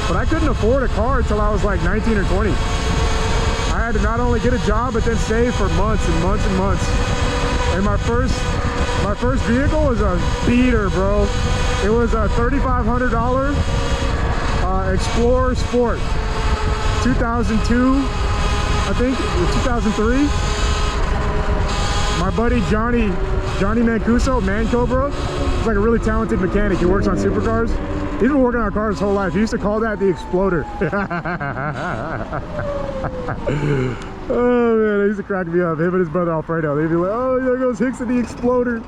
but I couldn't afford a car until I was like 19 or 20. I had to not only get a job, but then save for months and months and months. And my first vehicle was a beater, bro. It was a $3,500 Explorer Sport, 2002, I think, or 2003. My buddy Johnny Mancuso, Man Cobra, he's like a really talented mechanic. He works on supercars. He's been working on cars his whole life. He used to call that the Exploder. Oh man, they used to crack me up. Him and his brother Alfredo. They'd be like, "Oh, there goes Hicks and the Exploder."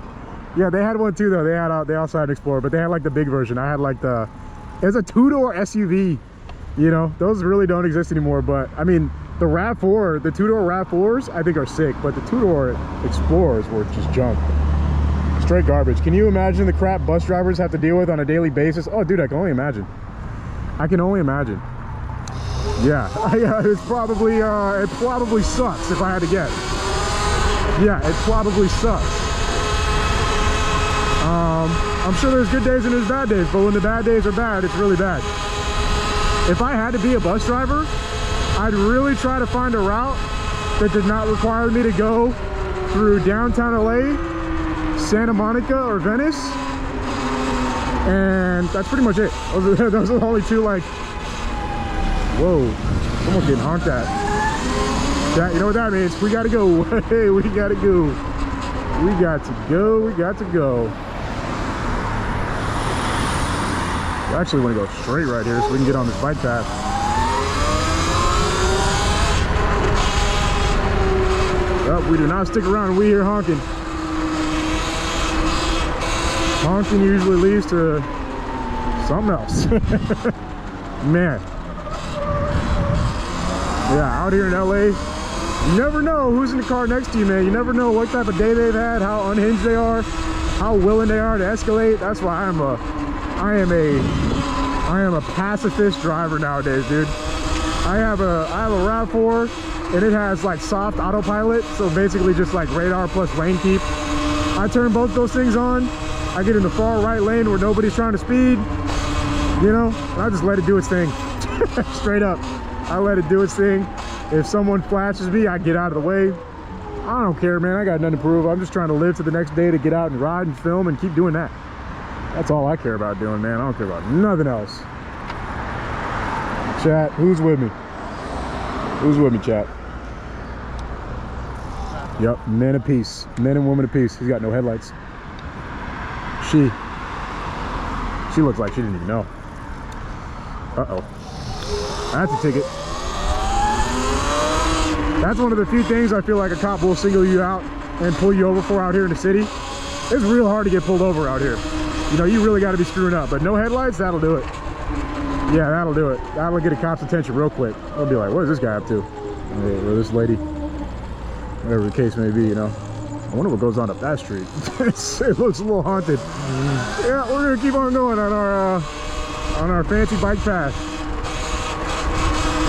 Yeah, they had one too though. They also had an Explorer, but they had like the big version. I had like it was a two-door SUV. You know, those really don't exist anymore. But I mean, the RAV4, the two-door RAV4s, I think are sick, but the two-door Explorers were just junk. Straight garbage. Can you imagine the crap bus drivers have to deal with on a daily basis? Oh, dude, I can only imagine. I can only imagine. Yeah, it probably sucks if I had to guess. Yeah, it probably sucks. I'm sure there's good days and there's bad days, but when the bad days are bad, it's really bad. If I had to be a bus driver, I'd really try to find a route that did not require me to go through downtown LA, Santa Monica, or Venice, and that's pretty much it. Those are the only two, like, whoa, someone's getting honked at. You know what that means? We gotta go. Hey, we gotta go. We got to go. We got to go. I actually want to go straight right here so we can get on this bike path. Oh, we do not stick around. We hear honking. Honking usually leads to something else. Man. Yeah, out here in LA, you never know who's in the car next to you, man. You never know what type of day they've had, how unhinged they are, how willing they are to escalate. That's why I am a pacifist driver nowadays, dude. I have a RAV4, and it has like soft autopilot, so basically just like radar plus lane keep. I turn both those things on. I get in the far right lane where nobody's trying to speed, you know, and I just let it do its thing. Straight up, I let it do its thing. If someone flashes me, I get out of the way. I don't care, man. I got nothing to prove. I'm just trying to live to the next day to get out and ride and film and keep doing that. That's all I care about doing, man. I don't care about nothing else. Chat, who's with me? Who's with me, chat? Yep, men of peace. Men and women of peace. He's got no headlights. She looks like she didn't even know. Uh-oh. That's a ticket. That's one of the few things I feel like a cop will single you out and pull you over for out here in the city. It's real hard to get pulled over out here. You know, you really got to be screwing up, but no headlights, that'll do it. Yeah, that'll do it. That'll get a cop's attention real quick. They'll be like, what is this guy up to? Or this lady? Whatever the case may be, you know. I wonder what goes on up that street. It looks a little haunted. Yeah, we're gonna keep on going on our fancy bike path.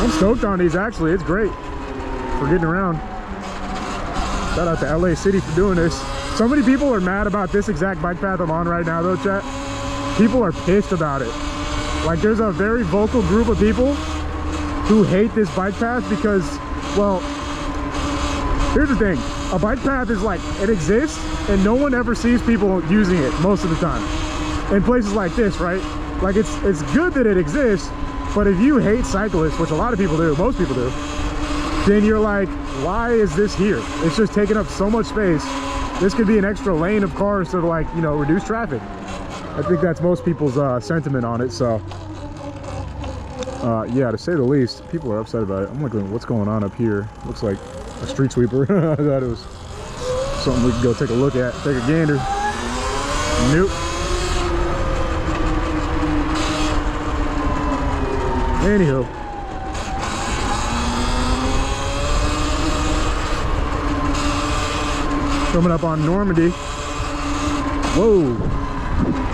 I'm stoked on these, actually. It's great for getting around. Shout out to LA City for doing this. So many people are mad about this exact bike path I'm on right now though, chat. People are pissed about it. Like there's a very vocal group of people who hate this bike path because, well, here's the thing. A bike path is like, it exists and no one ever sees people using it most of the time. In places like this, right? Like it's good that it exists, but if you hate cyclists, which a lot of people do, most people do, then you're like, why is this here? It's just taking up so much space. This could be an extra lane of cars to, like, you know, reduce traffic. I think that's most people's sentiment on it. So yeah, to say the least, people are upset about it. I'm looking, what's going on up here? Looks like a street sweeper. I thought it was something we could go take a look at, take a gander. Nope. Anywho, coming up on Normandy. Whoa,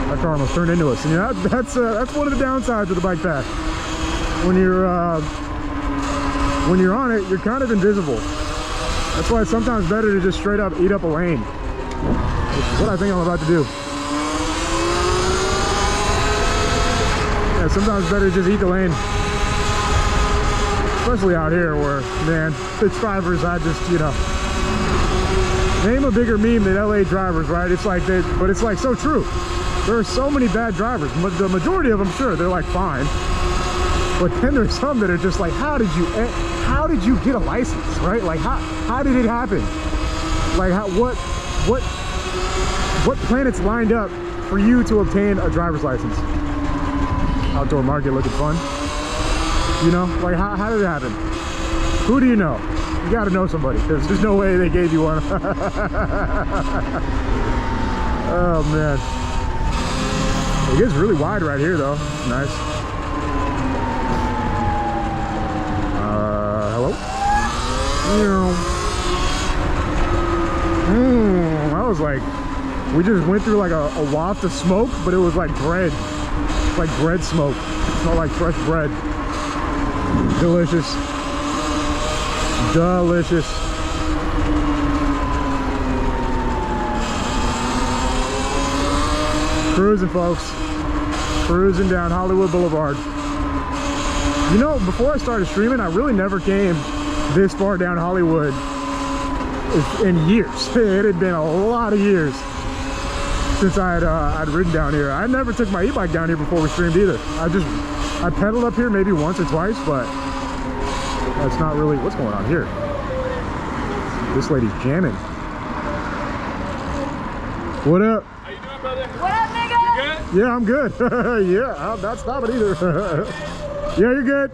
that car almost turned into us. And yeah, that's one of the downsides of the bike path. When you're on it, you're kind of invisible. That's why it's sometimes better to just straight up eat up a lane, which is what I think I'm about to do. Yeah, sometimes better to just eat the lane. Especially out here where, man, the drivers, I just, you know, name a bigger meme than LA drivers, right? It's like they, but it's like so true. There are so many bad drivers, but the majority of them, sure, they're like fine. But then there's some that are just like, how did you get a license, right? Like how did it happen? Like what planets lined up for you to obtain a driver's license? Outdoor market looking fun. You know, like how did it happen? Who do you know? You gotta know somebody, because there's no way they gave you one. Oh man. It gets really wide right here though. Nice. Hello? I was like, we just went through like a waft of smoke, but it was like bread. It's like bread smoke. It smelled like fresh bread. Delicious. Delicious. Cruising, folks. Cruising down Hollywood Boulevard. You know, before I started streaming, I really never came this far down Hollywood in years. It had been a lot of years since I'd ridden down here. I never took my e-bike down here before we streamed either. I pedaled up here maybe once or twice, but that's not really what's going on here. This lady's jamming. What up? How you doing, brother? What up, nigga? You good? Yeah, I'm good. Yeah, I'm not stopping either. Yeah, you're good.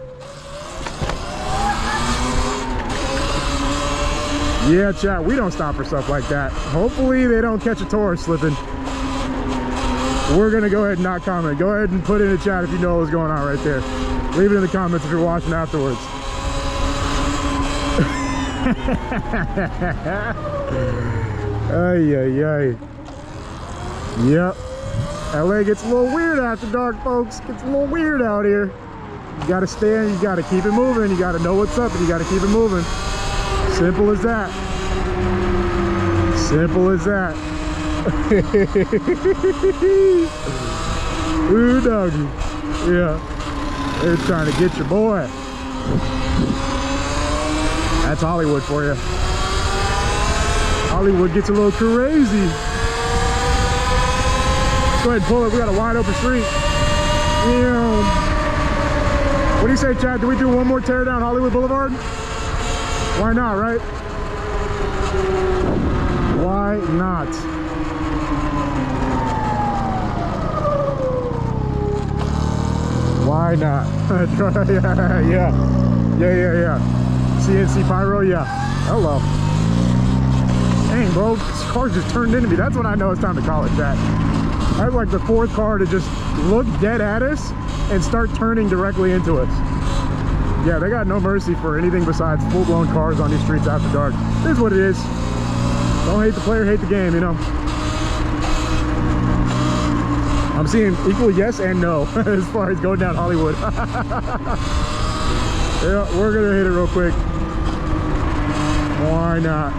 Yeah, chat, we don't stop for stuff like that. Hopefully they don't catch a tourist slipping. We're gonna go ahead and not comment. Go ahead and put in the chat if you know what's going on right there. Leave it in the comments if you're watching afterwards. Ay, ay, ay. Yep. LA gets a little weird after dark, folks. Gets a little weird out here. You gotta stand, you gotta keep it moving, you gotta know what's up, and you gotta keep it moving. Simple as that. Simple as that. Ooh, doggy. Yeah. They're trying to get your boy. That's Hollywood for you. Hollywood gets a little crazy. Let's go ahead and pull it. We got a wide open street. Yeah. What do you say, Chad? Do we do one more tear down Hollywood Boulevard? Why not, right? Why not? Why not? Yeah. CNC Pyro, yeah. Hello. Dang, bro, this car just turned into me. That's when I know it's time to call it that. I was like the fourth car to just look dead at us and start turning directly into us. Yeah, they got no mercy for anything besides full-blown cars on these streets after dark. It is what it is. Don't hate the player, hate the game, you know. I'm seeing equal yes and no as far as going down Hollywood. Yeah, we're gonna hit it real quick. Why not?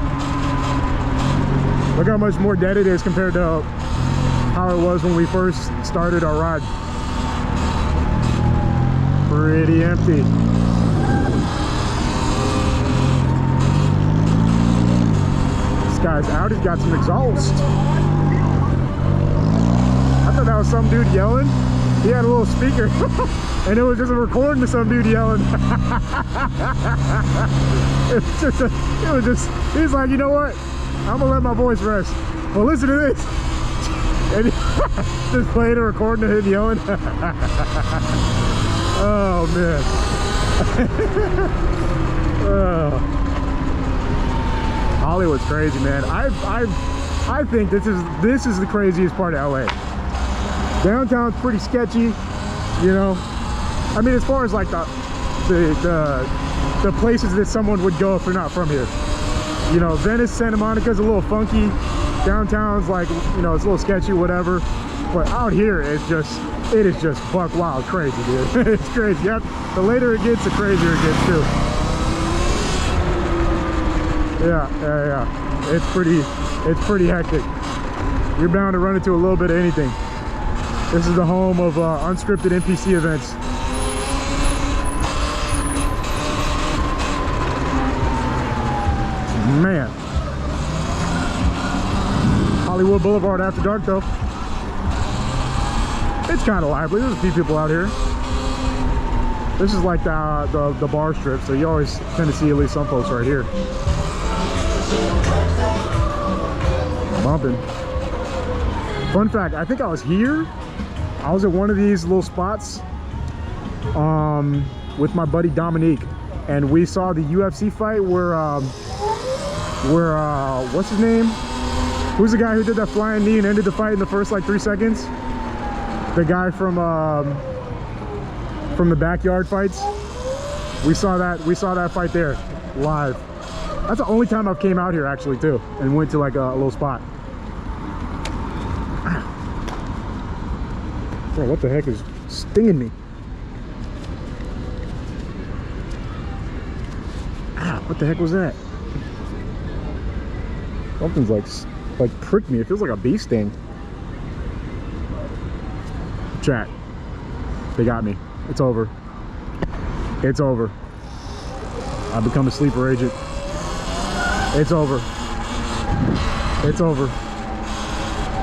Look how much more dead it is compared to how it was when we first started our ride. Pretty empty. This guy's out, he's got some exhaust. I thought that was some dude yelling. He had a little speaker and it was just a recording of some dude yelling. He's like, you know what? I'm gonna let my voice rest. Well, listen to this. And just played a recording of him yelling. Oh man. Oh. Hollywood's crazy, man. I think this is the craziest part of LA. Downtown's pretty sketchy, you know. I mean, as far as like the places that someone would go if they're not from here. You know, Venice, Santa Monica's a little funky. Downtown's like, you know, it's a little sketchy, whatever. But out here, it is just buck wild crazy, dude. It's crazy. Yep. The later it gets, the crazier it gets too. Yeah. It's pretty hectic. You're bound to run into a little bit of anything. This is the home of unscripted NPC events. Man. Hollywood Boulevard after dark though. It's kind of lively. There's a few people out here. This is like the bar strip, so you always tend to see at least some folks right here. Bumping. Fun fact, I think I was here. I was at one of these little spots with my buddy Dominique, and we saw the UFC fight where what's his name? Who's the guy who did that flying knee and ended the fight in the first like 3 seconds? The guy from the backyard fights. We saw that fight there live. That's the only time I've came out here actually too, and went to like a little spot. Bro, what the heck is stinging me? Ah, what the heck was that? Something's like pricked me. It feels like a bee sting. Chat. They got me. It's over. It's over. I've become a sleeper agent. It's over. It's over.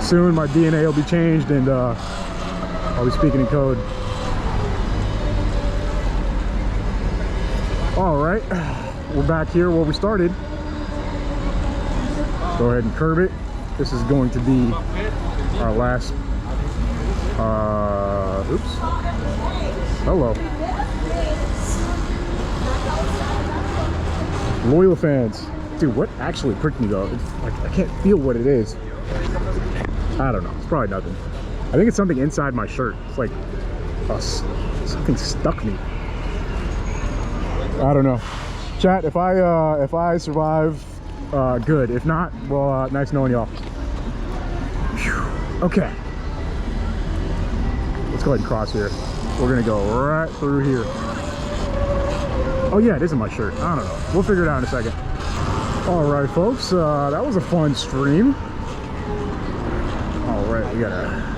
Soon my DNA will be changed and I'll be speaking in code. All right, we're back here where we started. Go ahead and curb it. This is going to be our last. Oops. Hello. Loyal fans. Dude, what actually pricked me though? It's like I can't feel what it is. I don't know. It's probably nothing. I think it's something inside my shirt. It's like something stuck me. I don't know. Chat, if I survive, good. If not, well, nice knowing y'all. Okay. Let's go ahead and cross here. We're gonna go right through here. Oh yeah, it is in my shirt. I don't know. We'll figure it out in a second. All right, folks. That was a fun stream. All right, we gotta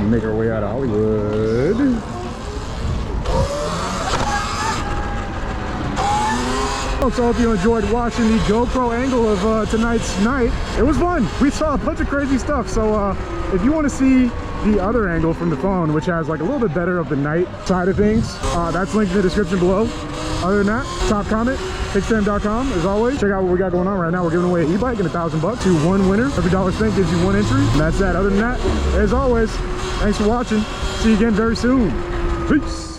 make our way out of Hollywood. So I hope you enjoyed watching the GoPro angle of tonight's night. It was fun. We saw a bunch of crazy stuff. So if you want to see the other angle from the phone, which has like a little bit better of the night side of things, that's linked in the description below. Other than that, top comment, hicksam.com. As always, check out what we got going on right now. We're giving away an e-bike and $1,000 to one winner. Every dollar spent gives you one entry, and that's that. Other than that, as always, thanks for watching. See you again very soon. Peace.